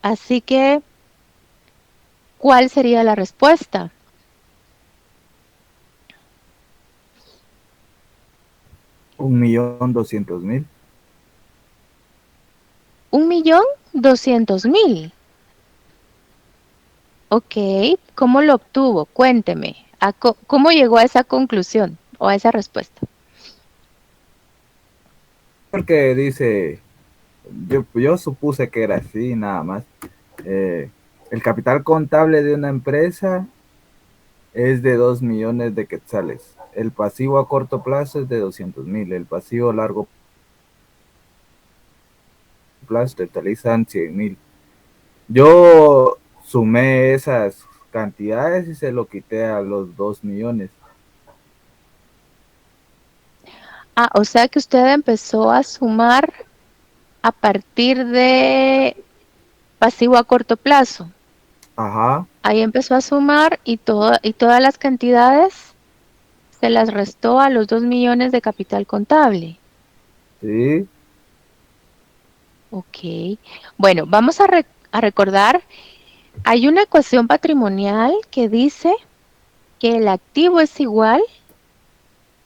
Así que, ¿cuál sería la respuesta? 1.200.000. 1,200,000. Ok, ¿cómo lo obtuvo? Cuénteme. ¿Cómo llegó a esa conclusión o a esa respuesta? Porque dice, yo supuse que era así, nada más. Eh, el capital contable de una empresa es de 2 millones de quetzales. El pasivo a corto plazo es de 200,000. El pasivo a largo plazo totalizan 100,000. Yo sumé esas cantidades y se lo quité a los 2 millones. Ah, o sea que usted empezó a sumar a partir de pasivo a corto plazo. Ajá, Ahí empezó a sumar y todas las cantidades se las restó a los 2 millones de capital contable. sí. Ok. Bueno, vamos a recordar, hay una ecuación patrimonial que dice que el activo es igual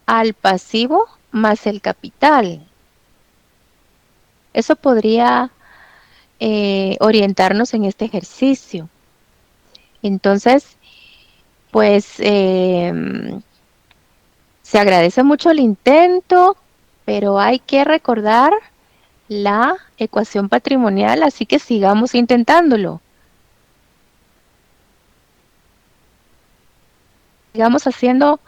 al pasivo más el capital. Eso podría orientarnos en este ejercicio. Entonces, pues se agradece mucho el intento, pero hay que recordar la ecuación patrimonial, así que sigamos intentándolo. Sigamos haciendo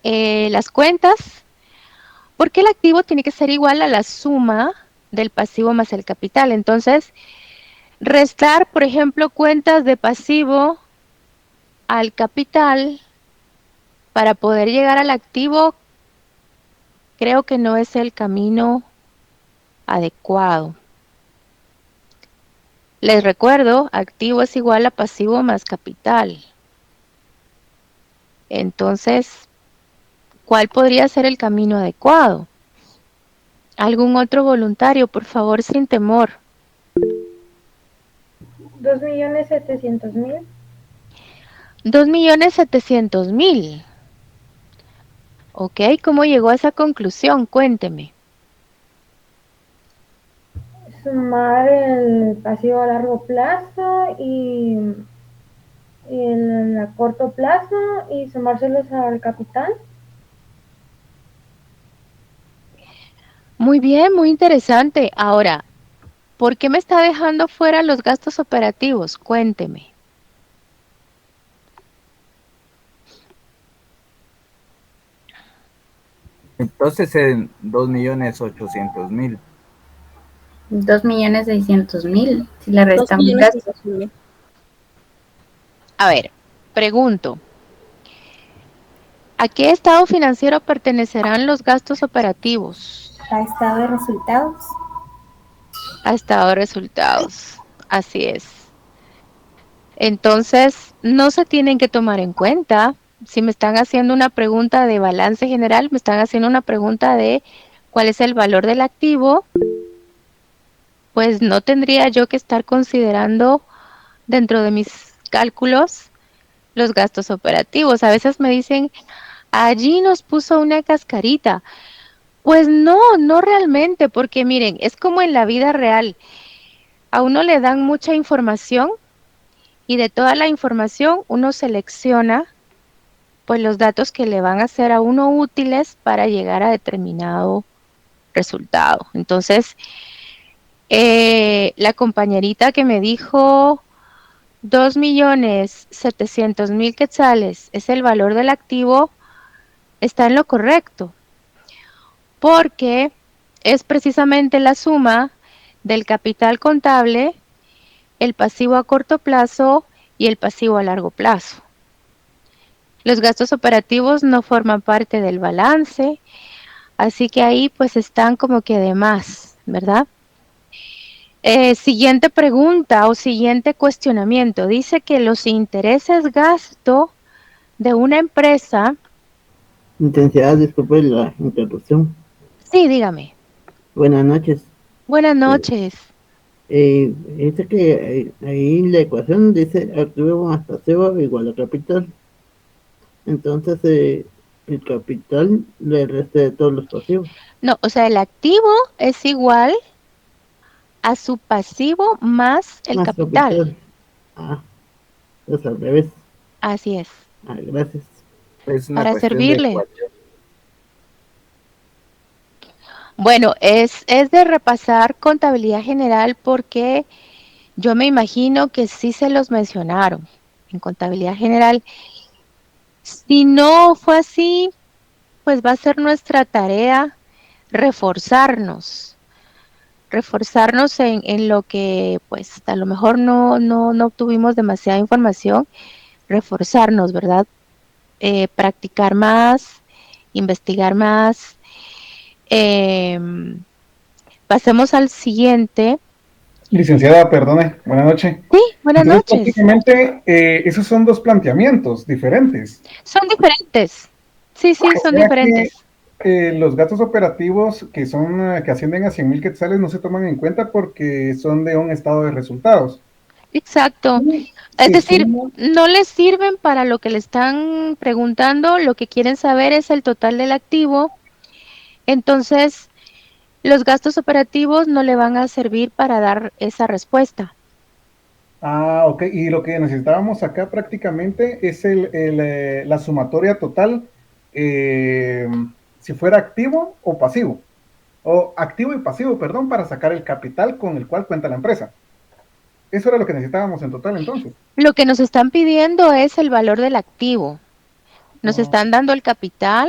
las cuentas, porque el activo tiene que ser igual a la suma del pasivo más el capital. Entonces, restar, por ejemplo, cuentas de pasivo al capital para poder llegar al activo, creo que no es el camino adecuado. Les recuerdo, activo es igual a pasivo más capital. Entonces, ¿cuál podría ser el camino adecuado? ¿Algún otro voluntario, por favor, sin temor? 2.700.000. 2.700.000. Ok, ¿cómo llegó a esa conclusión? Cuénteme. Sumar el pasivo a largo plazo y el a corto plazo y sumárselos al capital. Muy bien, muy interesante. Ahora, ¿por qué me está dejando fuera los gastos operativos? Cuénteme. Entonces en 2,800,000. 2.600.000. Si le Dos restamos millones gastos. 600.000. A ver, pregunto. ¿A qué estado financiero pertenecerán los gastos operativos? ¿Ha estado de resultados? A estado de resultados. Así es. Entonces, no se tienen que tomar en cuenta. Si me están haciendo una pregunta de balance general, me están haciendo una pregunta de cuál es el valor del activo, pues no tendría yo que estar considerando dentro de mis cálculos los gastos operativos. A veces me dicen, allí nos puso una cascarita. Pues no, no realmente, porque miren, es como en la vida real. A uno le dan mucha información y de toda la información uno selecciona pues los datos que le van a ser a uno útiles para llegar a determinado resultado. Entonces, la compañerita que me dijo 2.700.000 quetzales es el valor del activo, está en lo correcto, porque es precisamente la suma del capital contable, el pasivo a corto plazo y el pasivo a largo plazo. Los gastos operativos no forman parte del balance, así que ahí pues están como que de más, ¿verdad? Siguiente pregunta o siguiente cuestionamiento. Dice que los intereses gasto de una empresa. Intensidad, disculpe la interrupción. Sí, dígame. Buenas noches. Buenas noches. Dice que ahí la ecuación dice activo más pasivo igual a capital. Entonces, el capital le resta de todos los pasivos. No, o sea, el activo es igual a su pasivo más el Más capital. capital. Ah, Es al revés. Así es, Ah, gracias. Es una para cuestión de servirle. ecuación. Bueno, es de repasar contabilidad general porque yo me imagino que sí se los mencionaron en contabilidad general. Si no fue así, pues va a ser nuestra tarea reforzarnos, reforzarnos en lo que pues a lo mejor no obtuvimos demasiada información, reforzarnos, ¿verdad? Practicar más, investigar más. Pasemos al siguiente. Licenciada, perdone, buenas noches. Sí, buenas Entonces, noches. prácticamente, esos son dos planteamientos diferentes. Son diferentes. Sí, sí, O son sea que diferentes. los gastos operativos que ascienden a 100,000 quetzales no se toman en cuenta porque son de un estado de resultados. Exacto. Y Es si decir, sumo, no les sirven para lo que le están preguntando, lo que quieren saber es el total del activo. Entonces, los gastos operativos no le van a servir para dar esa respuesta. ok, y lo que necesitábamos acá prácticamente es la sumatoria total, eh, si fuera activo o pasivo, o activo y pasivo, perdón, para sacar el capital con el cual cuenta la empresa. Eso era lo que necesitábamos en total entonces. Lo que nos están pidiendo es el valor del activo. Nos Ah, están dando el capital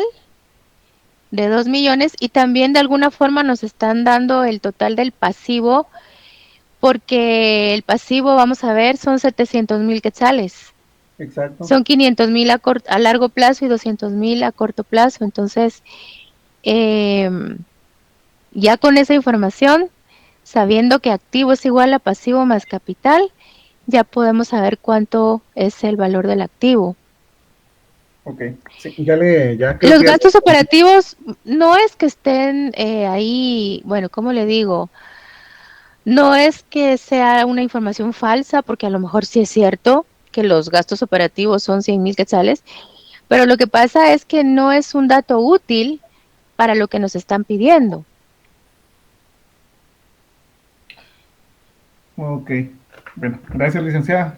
de 2 millones y también de alguna forma nos están dando el total del pasivo, porque el pasivo, vamos a ver, son 700,000 quetzales. exacto. Son 500,000 a largo plazo y 200,000 a corto plazo. Entonces, ya con esa información, sabiendo que activo es igual a pasivo más capital, ya podemos saber cuánto es el valor del activo. Ok, sí, ya creo Los que ya. gastos operativos no es que estén ahí, bueno, ¿cómo le digo? No es que sea una información falsa, porque a lo mejor sí es cierto que los gastos operativos son 100,000 quetzales, pero lo que pasa es que no es un dato útil para lo que nos están pidiendo. Ok, bueno, gracias licenciada.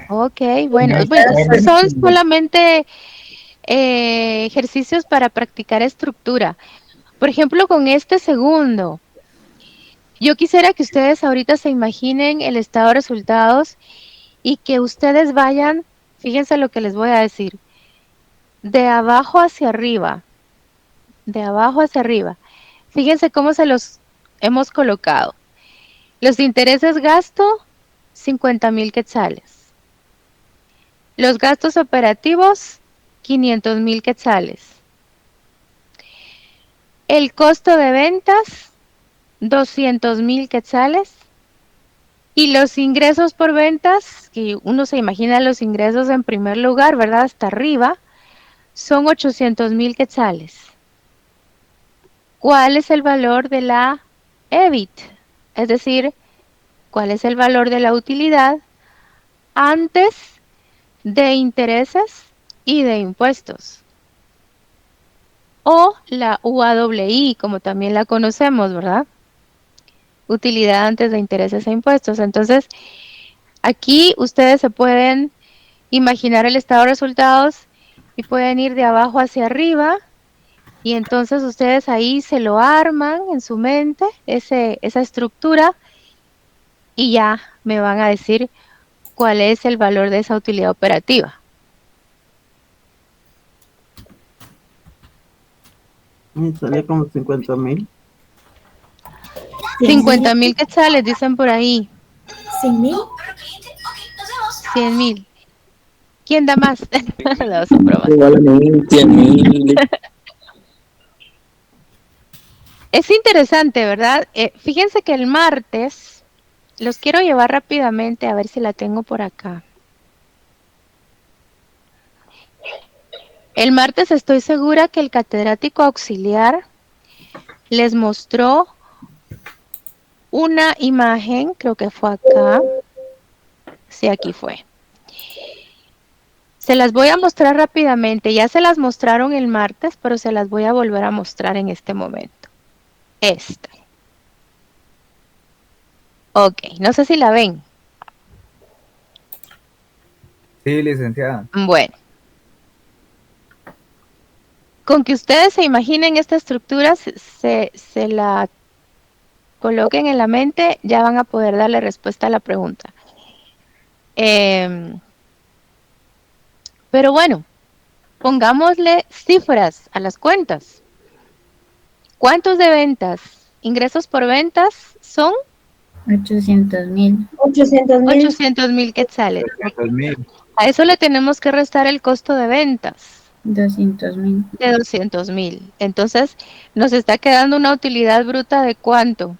Ok, bueno, Ya, bueno, a ver, son solamente ejercicios para practicar estructura. Por ejemplo, con este segundo, yo quisiera que ustedes ahorita se imaginen el estado de resultados y que ustedes vayan, fíjense lo que les voy a decir, de abajo hacia arriba, de abajo hacia arriba. Fíjense cómo se los hemos colocado. Los intereses gasto, 50,000 quetzales. Los gastos operativos, 500,000 quetzales. El costo de ventas, 200,000 quetzales. Y los ingresos por ventas, que uno se imagina los ingresos en primer lugar, ¿verdad? Hasta arriba, son 800,000 quetzales. ¿Cuál es el valor de la EBIT? Es decir, ¿cuál es el valor de la utilidad antes de intereses y de impuestos? O la UAWI, como también la conocemos, ¿verdad? Utilidad antes de intereses e impuestos. Entonces, aquí ustedes se pueden imaginar el estado de resultados y pueden ir de abajo hacia arriba, y entonces ustedes ahí se lo arman en su mente, esa estructura, y ya me van a decir cuál es el valor de esa utilidad operativa. Me sale como 50,000. 50,000 quetzales, dicen por ahí. 100,000. 100,000. ¿Quién da más? No, son bromas. Igualmente a mí. Es interesante, ¿verdad? Fíjense que el martes, los quiero llevar rápidamente a ver si la tengo por acá. El martes estoy segura que el catedrático auxiliar les mostró una imagen, creo que fue acá. Sí, aquí fue. Se las voy a mostrar rápidamente. Ya se las mostraron el martes, pero se las voy a volver a mostrar en este momento. Esta. Ok, no sé si la ven. Sí, licenciada. Bueno, con que ustedes se imaginen esta estructura, se la coloquen en la mente, ya van a poder darle respuesta a la pregunta. Pero bueno, pongámosle cifras a las cuentas. ¿Cuántos de ventas? Ingresos por ventas son 800,000. 800,000. 800,000 quetzales. 300,000. A eso le tenemos que restar el costo de ventas 200,000. de 200,000. Entonces, nos está quedando una utilidad bruta de ¿cuánto?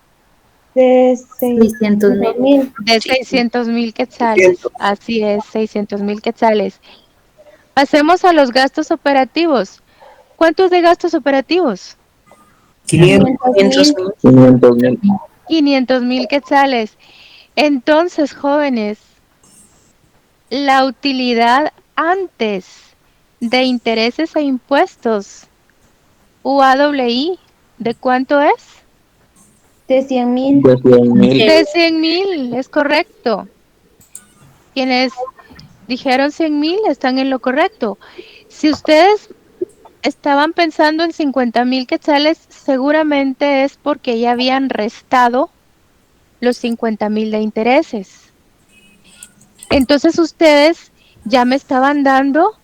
De 600,000. De 600,000 quetzales. Así es, 600,000 quetzales. Pasemos a los gastos operativos. ¿Cuántos de gastos operativos? 500. 500,000. 500,000 quetzales. Entonces, jóvenes, la utilidad antes de intereses e impuestos, UAWI, ¿de cuánto es? De 100,000. De 100,000. De 100,000, es correcto. Quienes dijeron 100,000 están en lo correcto. Si ustedes estaban pensando en 50,000 quetzales, seguramente es porque ya habían restado los 50,000 de intereses. Entonces ustedes ya me estaban dando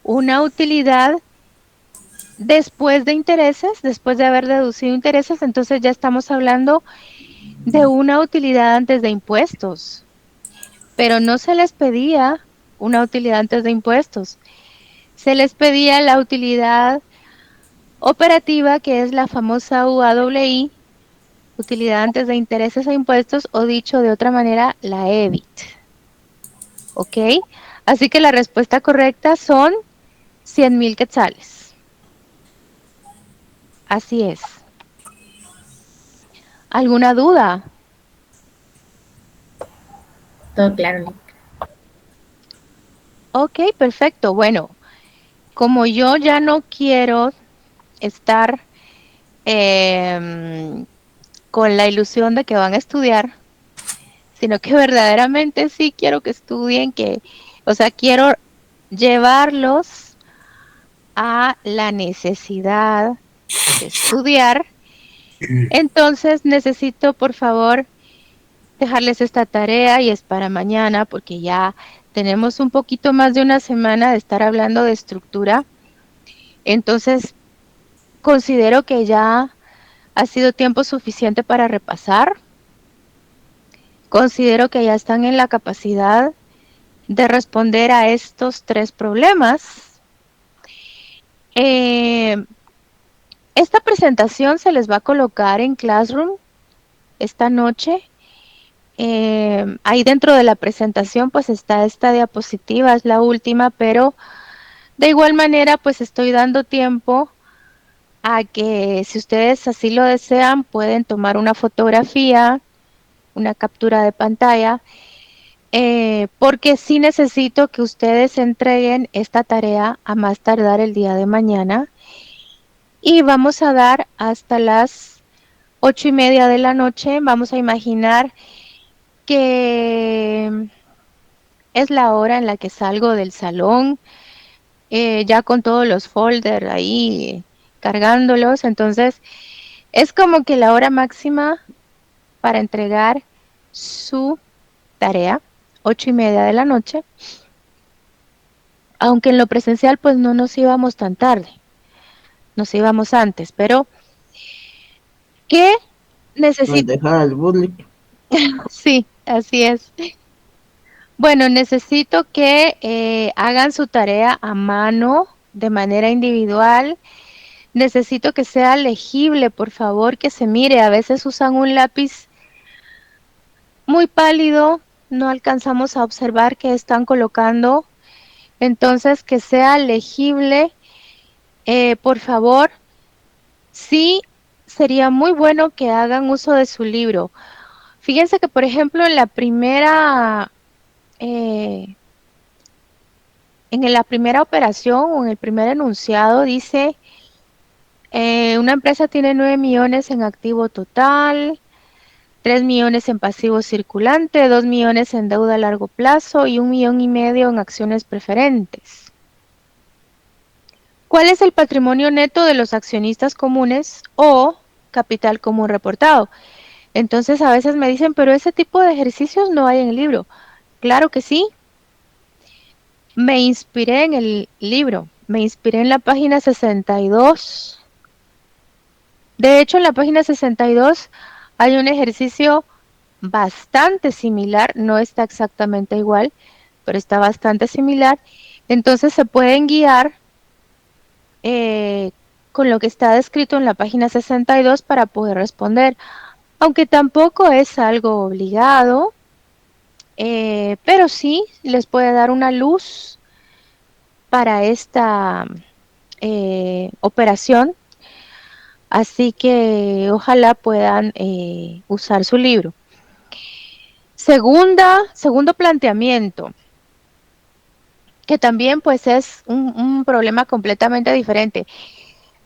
una utilidad después de intereses, después de haber deducido intereses, entonces ya estamos hablando de una utilidad antes de impuestos. Pero no se les pedía una utilidad antes de impuestos. Se les pedía la utilidad operativa, que es la famosa UAWI, utilidad antes de intereses e impuestos, o dicho de otra manera, la EBIT. ¿Ok? Así que la respuesta correcta son 100,000 quetzales. Así es. ¿Alguna duda? Todo claro. Ok, perfecto. Bueno, como yo ya no quiero estar con la ilusión de que van a estudiar, sino que verdaderamente sí quiero que estudien, quiero llevarlos a la necesidad de estudiar. Entonces necesito, por favor, dejarles esta tarea y es para mañana porque ya tenemos un poquito más de una semana de estar hablando de estructura. Entonces, considero que ya ha sido tiempo suficiente para repasar. Considero que ya están en la capacidad de responder a estos 3 problemas. Esta presentación se les va a colocar en Classroom esta noche. Ahí dentro de la presentación pues está esta diapositiva, es la última, pero de igual manera pues estoy dando tiempo a que si ustedes así lo desean pueden tomar una fotografía, una captura de pantalla, porque sí necesito que ustedes entreguen esta tarea a más tardar el día de mañana y vamos a dar hasta las 8:30 de la noche. Vamos a imaginar que es la hora en la que salgo del salón, ya con todos los folders ahí cargándolos, entonces es como que la hora máxima para entregar su tarea, 8:30 de la noche, aunque en lo presencial pues no nos íbamos tan tarde, nos íbamos antes, pero ¿qué necesito? Dejar al bullying. Sí, así es. Bueno, necesito que hagan su tarea a mano, de manera individual. Necesito que sea legible, por favor, que se mire. A veces usan un lápiz muy pálido, no alcanzamos a observar qué están colocando. Entonces, que sea legible, por favor. Sí, sería muy bueno que hagan uso de su libro. Fíjense que, por ejemplo, en la primera operación o en el primer enunciado dice, una empresa tiene 9 millones en activo total, 3 millones en pasivo circulante, 2 millones en deuda a largo plazo y 1,5 millones en acciones preferentes. ¿Cuál es el patrimonio neto de los accionistas comunes o capital común reportado? Entonces a veces me dicen, pero ese tipo de ejercicios no hay en el libro. Claro que sí. Me inspiré en el libro, me inspiré en la página 62. De hecho, en la página 62 hay un ejercicio bastante similar, no está exactamente igual, pero está bastante similar. Entonces se pueden guiar con lo que está descrito en la página 62 para poder responder, aunque tampoco es algo obligado, pero sí les puede dar una luz para esta operación, así que ojalá puedan usar su libro. Segundo planteamiento, que también pues es un problema completamente diferente.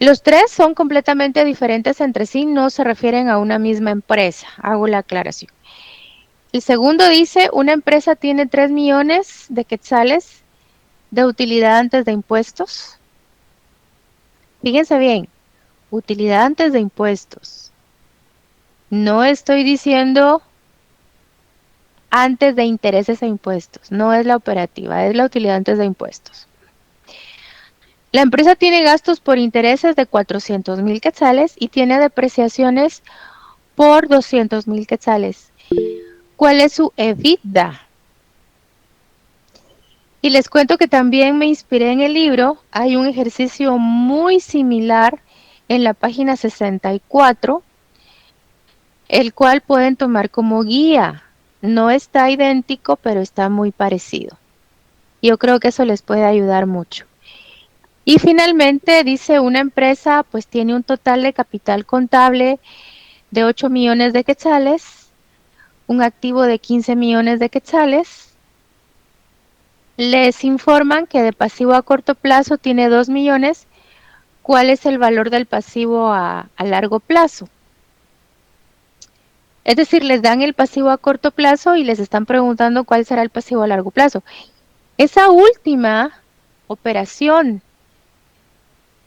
Los tres son completamente diferentes entre sí, no se refieren a una misma empresa. Hago la aclaración. El segundo dice, una empresa tiene 3 millones de quetzales de utilidad antes de impuestos. Fíjense bien, utilidad antes de impuestos. No estoy diciendo antes de intereses e impuestos. No es la operativa, es la utilidad antes de impuestos. La empresa tiene gastos por intereses de 400,000 quetzales y tiene depreciaciones por 200,000 quetzales. ¿Cuál es su EBITDA? Y les cuento que también me inspiré en el libro. Hay un ejercicio muy similar en la página 64, el cual pueden tomar como guía. No está idéntico, pero está muy parecido. Yo creo que eso les puede ayudar mucho. Y finalmente dice, una empresa pues tiene un total de capital contable de 8 millones de quetzales, un activo de 15 millones de quetzales. Les informan que de pasivo a corto plazo tiene 2 millones. ¿Cuál es el valor del pasivo a largo plazo? Es decir, les dan el pasivo a corto plazo y les están preguntando cuál será el pasivo a largo plazo. Esa última operación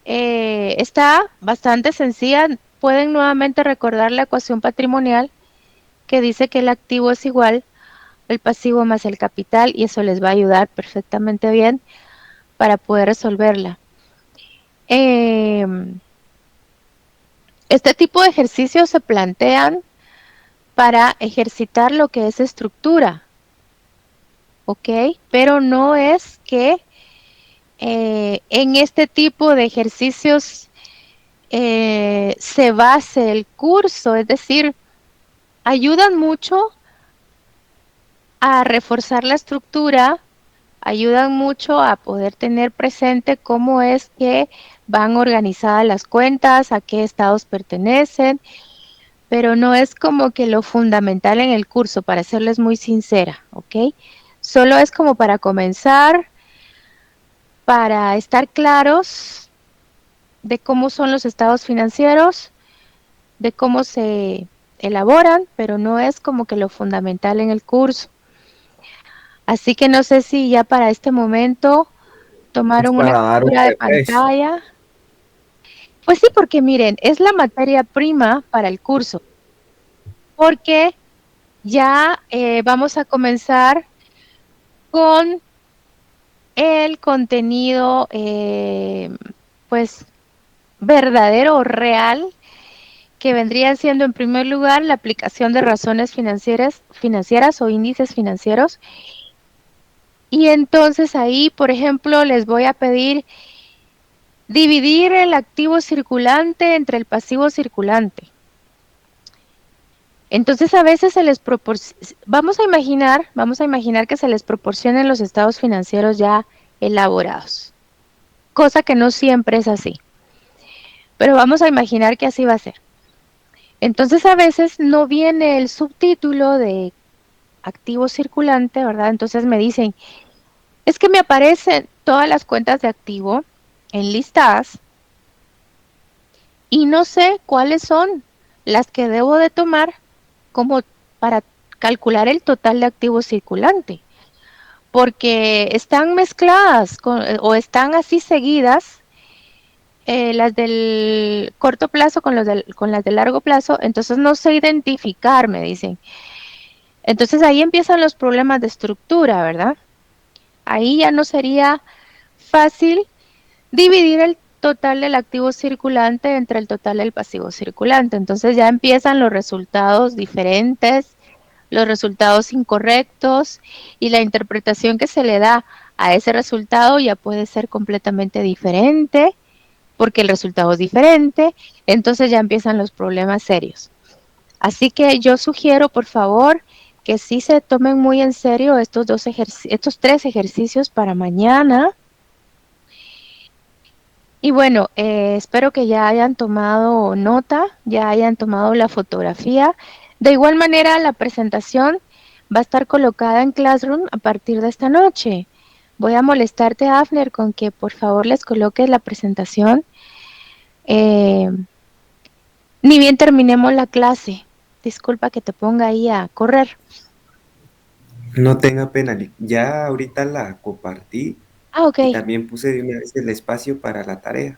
está bastante sencilla. Pueden nuevamente recordar la ecuación patrimonial que dice que el activo es igual al pasivo más el capital, y eso les va a ayudar perfectamente bien para poder resolverla. Este tipo de ejercicios se plantean para ejercitar lo que es estructura, ¿ok? Pero no es que en este tipo de ejercicios se base el curso, es decir, ayudan mucho a reforzar la estructura, ayudan mucho a poder tener presente cómo es que van organizadas las cuentas, a qué estados pertenecen, pero no es como que lo fundamental en el curso, para serles muy sincera, ¿ok? Solo es como para comenzar, para estar claros de cómo son los estados financieros, de cómo se elaboran, pero no es como que lo fundamental en el curso. Así que no sé si ya para este momento tomaron una captura de pantalla. Pues sí, porque miren, es la materia prima para el curso, porque ya vamos a comenzar con el contenido pues verdadero o real, que vendría siendo en primer lugar la aplicación de razones financieras o índices financieros. Y entonces ahí, por ejemplo, les voy a pedir dividir el activo circulante entre el pasivo circulante. Entonces a veces se les proporciona, vamos a imaginar que se les proporcionen los estados financieros ya elaborados, cosa que no siempre es así, pero vamos a imaginar que así va a ser. Entonces a veces no viene el subtítulo de activo circulante, ¿verdad? Entonces me dicen, es que me aparecen todas las cuentas de activo enlistadas y no sé cuáles son las que debo de tomar como para calcular el total de activo circulante, porque están mezcladas o están así seguidas, las del corto plazo con las del largo plazo, entonces no sé identificar, me dicen. Entonces ahí empiezan los problemas de estructura, ¿verdad? Ahí ya no sería fácil dividir el total del activo circulante entre el total del pasivo circulante. Entonces ya empiezan los resultados diferentes, los resultados incorrectos, y la interpretación que se le da a ese resultado ya puede ser completamente diferente porque el resultado es diferente. Entonces ya empiezan los problemas serios. Así que yo sugiero, por favor, que sí se tomen muy en serio estos 3 ejercicios para mañana. Y bueno, espero que ya hayan tomado nota, ya hayan tomado la fotografía. De igual manera, la presentación va a estar colocada en Classroom a partir de esta noche. Voy a molestarte, Afner, con que por favor les coloques la presentación. Ni bien terminemos la clase. Disculpa que te ponga ahí a correr. No tenga pena, ya ahorita la compartí Ah, ok, y también puse de una vez el espacio para la tarea.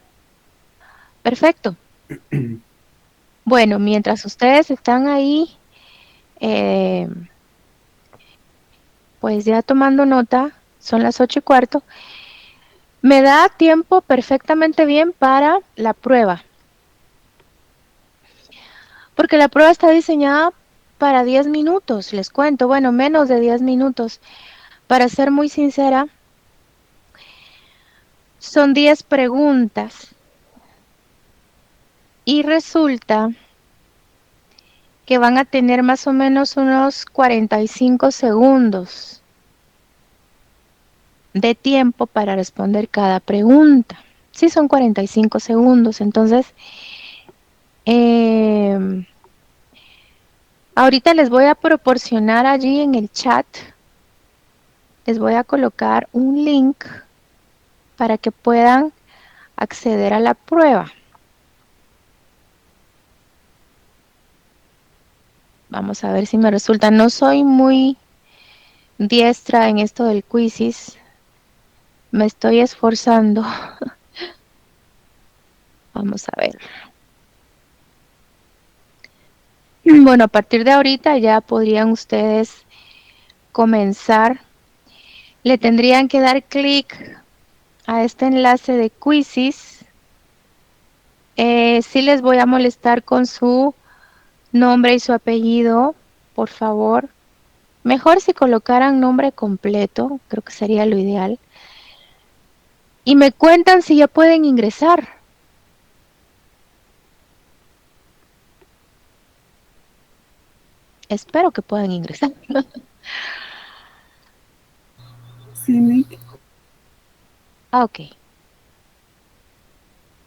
perfecto. Bueno, mientras ustedes están ahí, pues ya tomando nota, son las 8:15, me da tiempo perfectamente bien para la prueba, porque la prueba está diseñada para 10 minutos, les cuento, bueno, menos de 10 minutos. Para ser muy sincera, son 10 preguntas y resulta que van a tener más o menos unos 45 segundos de tiempo para responder cada pregunta. Sí, son 45 segundos. Entonces, ahorita les voy a proporcionar allí en el chat, les voy a colocar un link para que puedan acceder a la prueba. Vamos a ver si me resulta. No soy muy diestra en esto del Quizzes. Me estoy esforzando. Vamos a ver. Bueno, a partir de ahorita ya podrían ustedes comenzar. Le tendrían que dar clic a este enlace de Quizzes. Sí les voy a molestar con su nombre y su apellido, por favor. Mejor si colocaran nombre completo, creo que sería lo ideal. Y me cuentan si ya pueden ingresar. Espero que puedan ingresar. Sí, Nick. Ah, ok.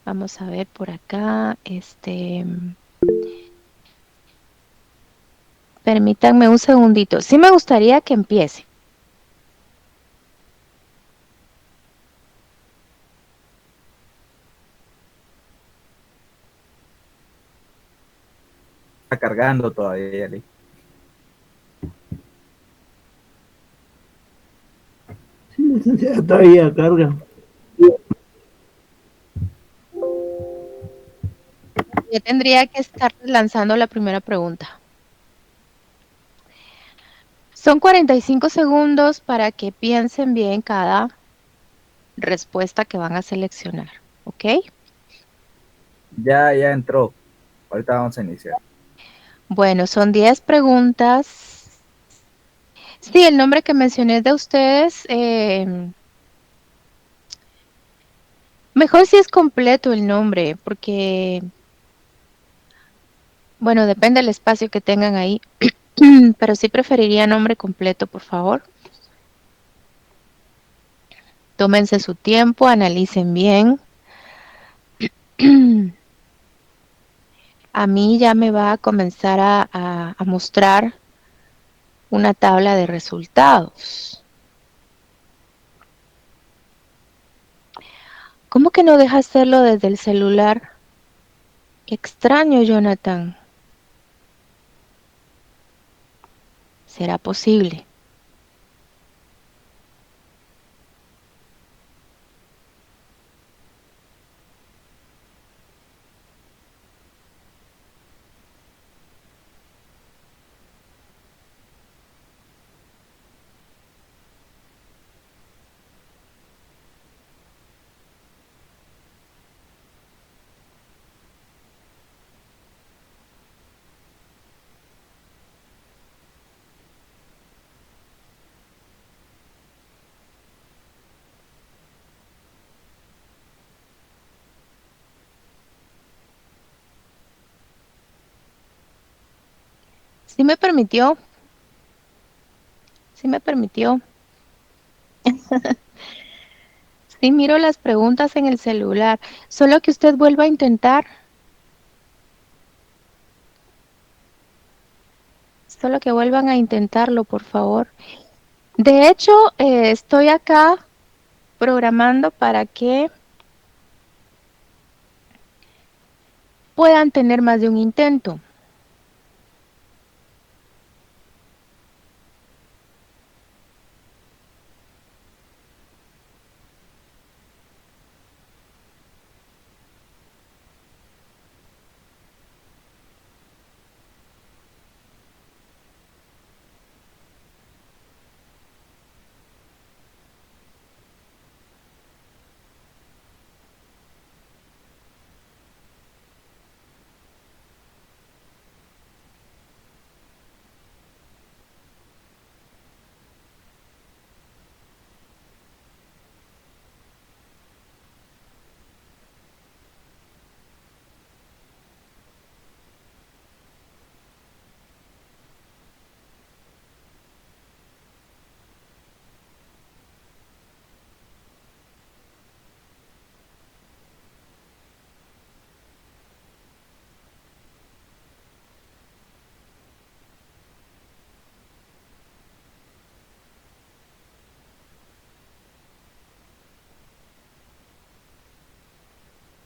Vamos a ver por acá. Permítanme un segundito. Sí me gustaría que empiece. Está cargando todavía, Eli. Sí, licenciada, todavía carga. Yo tendría que estar lanzando la primera pregunta. Son 45 segundos para que piensen bien cada respuesta que van a seleccionar, ¿ok? Ya entró. Ahorita vamos a iniciar. Bueno, son 10 preguntas. Sí, el nombre que mencioné de ustedes, mejor si es completo el nombre, porque, bueno, depende del espacio que tengan ahí, pero sí preferiría nombre completo, por favor. Tómense su tiempo, analicen bien. A mí ya me va a comenzar a mostrar una tabla de resultados. ¿Cómo que no deja hacerlo desde el celular? Qué extraño, Jonathan. será posible. Sí me permitió. Sí me permitió. Sí miro las preguntas en el celular. Solo que usted vuelva a intentar. Solo que vuelvan a intentarlo, por favor. De hecho, estoy acá programando para que puedan tener más de un intento.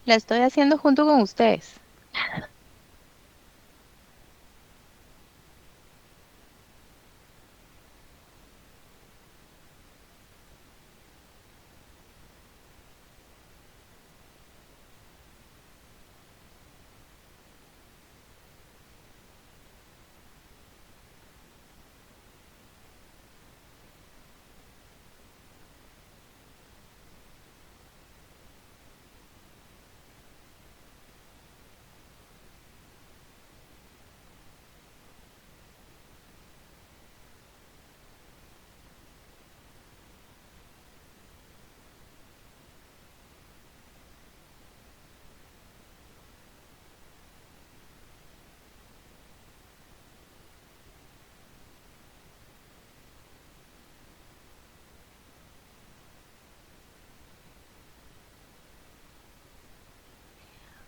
La estoy haciendo junto con ustedes.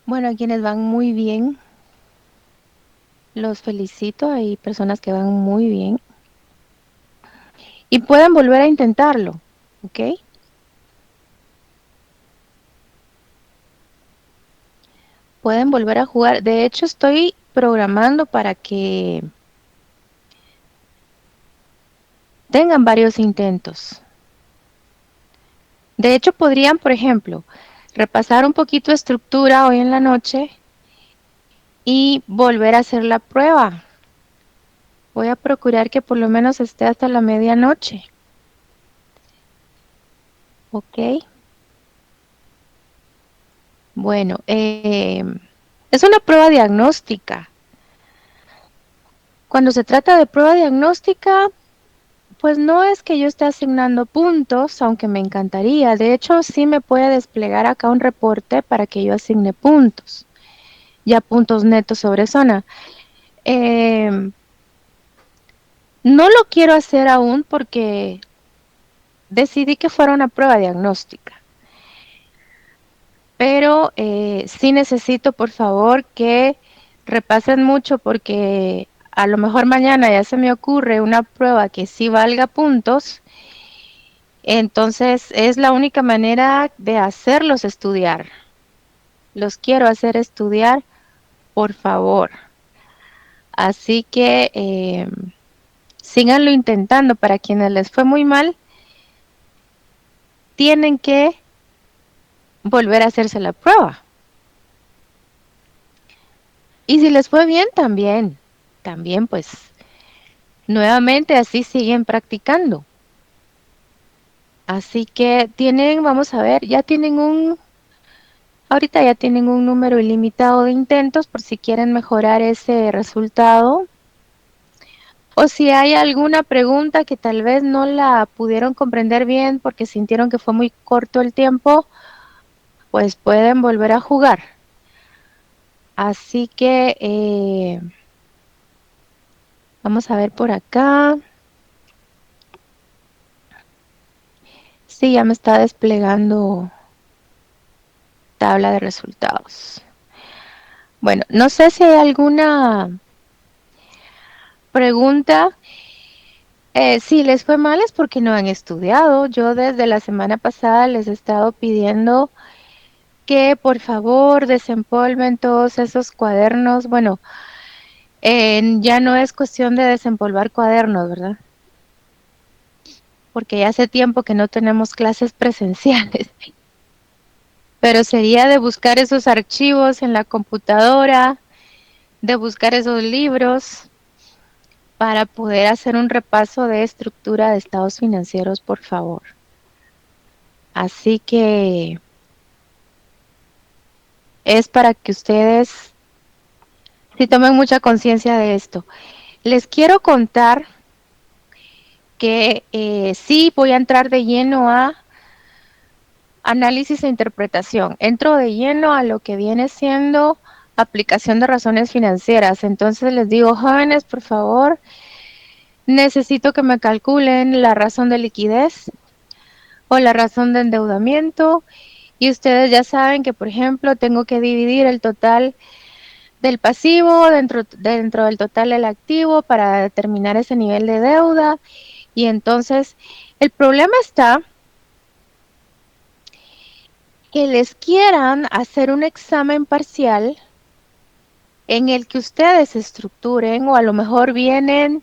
Bueno, a quienes van muy bien, los felicito. Hay personas que van muy bien. Y pueden volver a intentarlo, ¿ok? Pueden volver a jugar. De hecho, estoy programando para que tengan varios intentos. De hecho, podrían, por ejemplo, repasar un poquito de estructura hoy en la noche y volver a hacer la prueba. Voy a procurar que por lo menos esté hasta la medianoche. ¿Ok? Bueno, es una prueba diagnóstica. Cuando se trata de prueba diagnóstica, pues no es que yo esté asignando puntos, aunque me encantaría. De hecho, sí me puede desplegar acá un reporte para que yo asigne puntos. Ya puntos netos sobre zona. No lo quiero hacer aún porque decidí que fuera una prueba diagnóstica. Pero sí necesito, por favor, que repasen mucho porque a lo mejor mañana ya se me ocurre una prueba que sí valga puntos. Entonces es la única manera de hacerlos estudiar. Los quiero hacer estudiar, por favor. Así que síganlo intentando. Para quienes les fue muy mal, tienen que volver a hacerse la prueba. Y si les fue bien, también pues nuevamente así siguen practicando. Así que vamos a ver, ahorita ya tienen un número ilimitado de intentos por si quieren mejorar ese resultado. O si hay alguna pregunta que tal vez no la pudieron comprender bien porque sintieron que fue muy corto el tiempo, pues pueden volver a jugar. Así que vamos a ver por acá. Sí, ya me está desplegando tabla de resultados. Bueno, no sé si hay alguna pregunta. Si les fue mal es porque no han estudiado. Yo desde la semana pasada les he estado pidiendo que por favor desempolven todos esos cuadernos. Bueno, ya no es cuestión de desempolvar cuadernos, ¿verdad? Porque ya hace tiempo que no tenemos clases presenciales. Pero sería de buscar esos archivos en la computadora, de buscar esos libros para poder hacer un repaso de estructura de estados financieros, por favor. Así que es para que ustedes sí tomen mucha conciencia de esto. Les quiero contar que sí voy a entrar de lleno a análisis e interpretación. Entro de lleno a lo que viene siendo aplicación de razones financieras. Entonces les digo, jóvenes, por favor, necesito que me calculen la razón de liquidez o la razón de endeudamiento. Y ustedes ya saben que, por ejemplo, tengo que dividir el total del pasivo dentro del total del activo para determinar ese nivel de deuda. Y entonces, el problema está que les quieran hacer un examen parcial en el que ustedes estructuren, o a lo mejor vienen,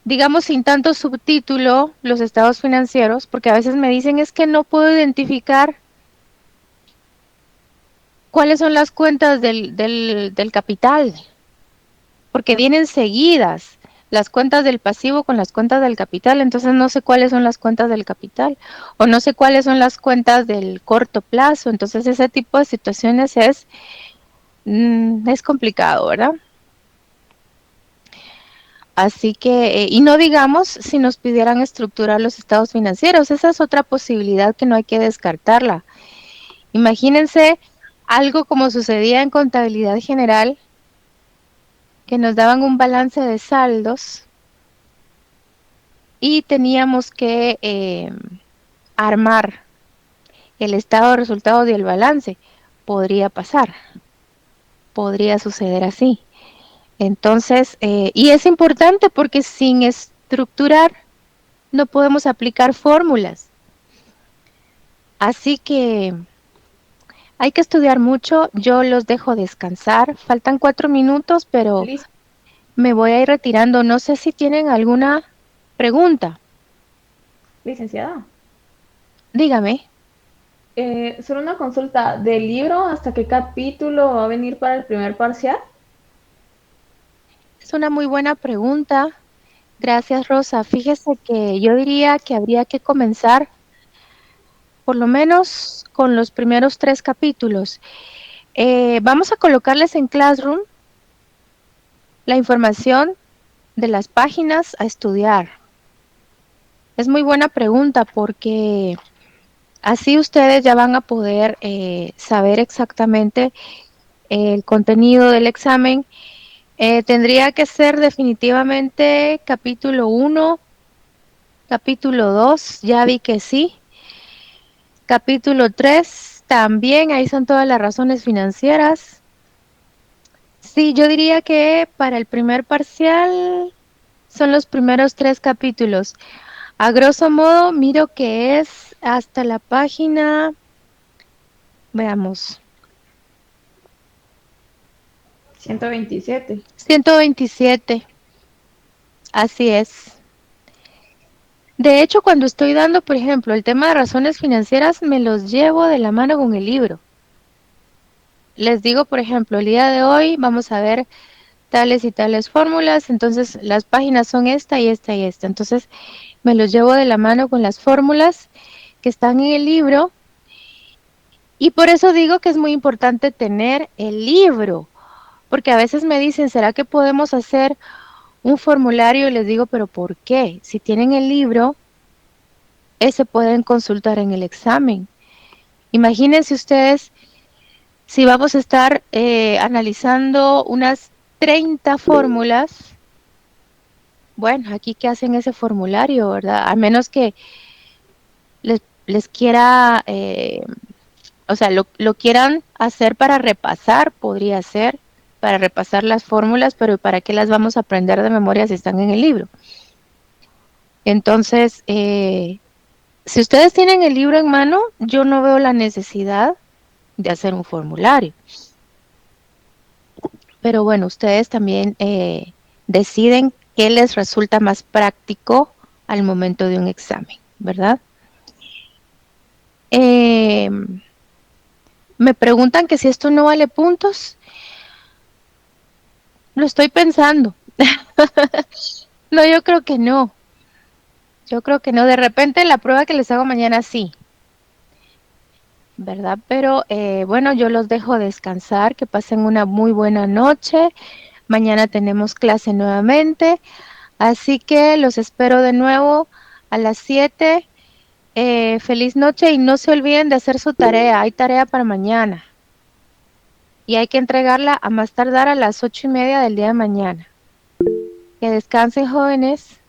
digamos, sin tanto subtítulo, los estados financieros, porque a veces me dicen es que no puedo identificar cuáles son las cuentas del capital, porque vienen seguidas las cuentas del pasivo con las cuentas del capital, entonces no sé cuáles son las cuentas del capital, o no sé cuáles son las cuentas del corto plazo. Entonces ese tipo de situaciones es complicado, ¿verdad? Así que, y no digamos si nos pidieran estructurar los estados financieros, esa es otra posibilidad que no hay que descartarla. Imagínense algo como sucedía en contabilidad general, que nos daban un balance de saldos y teníamos que armar el estado de resultados y el balance. Podría pasar, podría suceder así. Entonces, y es importante porque sin estructurar no podemos aplicar fórmulas. Así que hay que estudiar mucho. Yo los dejo descansar. Faltan 4 minutos, pero Liz, me voy a ir retirando. No sé si tienen alguna pregunta. licenciada, Dígame. solo una consulta. ¿Del libro hasta qué capítulo va a venir para el primer parcial? Es una muy buena pregunta. Gracias, Rosa. Fíjese que yo diría que habría que comenzar por lo menos con los primeros 3 capítulos. Vamos a colocarles en Classroom la información de las páginas a estudiar. Es muy buena pregunta porque así ustedes ya van a poder saber exactamente el contenido del examen. Tendría que ser definitivamente capítulo 1, capítulo 2, ya vi que sí. Capítulo 3, también, ahí son todas las razones financieras. Sí, yo diría que para el primer parcial son los primeros 3 capítulos. A grosso modo, miro que es hasta la página, veamos, 127. 127. Así es. De hecho, cuando estoy dando, por ejemplo, el tema de razones financieras, me los llevo de la mano con el libro. Les digo, por ejemplo, el día de hoy vamos a ver tales y tales fórmulas, entonces las páginas son esta y esta y esta. Entonces, me los llevo de la mano con las fórmulas que están en el libro. Y por eso digo que es muy importante tener el libro, porque a veces me dicen, ¿será que podemos hacer un formulario? Y les digo, ¿pero por qué? Si tienen el libro, ese pueden consultar en el examen. Imagínense ustedes si vamos a estar analizando unas 30 fórmulas. Bueno, aquí que hacen ese formulario, ¿verdad? A menos que les quiera, o sea, lo quieran hacer para repasar, podría ser, para repasar las fórmulas, pero ¿para qué las vamos a aprender de memoria si están en el libro? Entonces, si ustedes tienen el libro en mano, yo no veo la necesidad de hacer un formulario. Pero bueno, ustedes también deciden qué les resulta más práctico al momento de un examen, ¿verdad? Me preguntan que si esto no vale puntos. Lo estoy pensando. No, yo creo que no. Yo creo que no. De repente la prueba que les hago mañana sí, ¿verdad? Pero bueno, yo los dejo descansar, que pasen una muy buena noche. Mañana tenemos clase nuevamente, así que los espero de nuevo a las 7. Feliz noche y no se olviden de hacer su tarea. Hay tarea para mañana y hay que entregarla a más tardar a las 8:30 del día de mañana. Que descansen, jóvenes.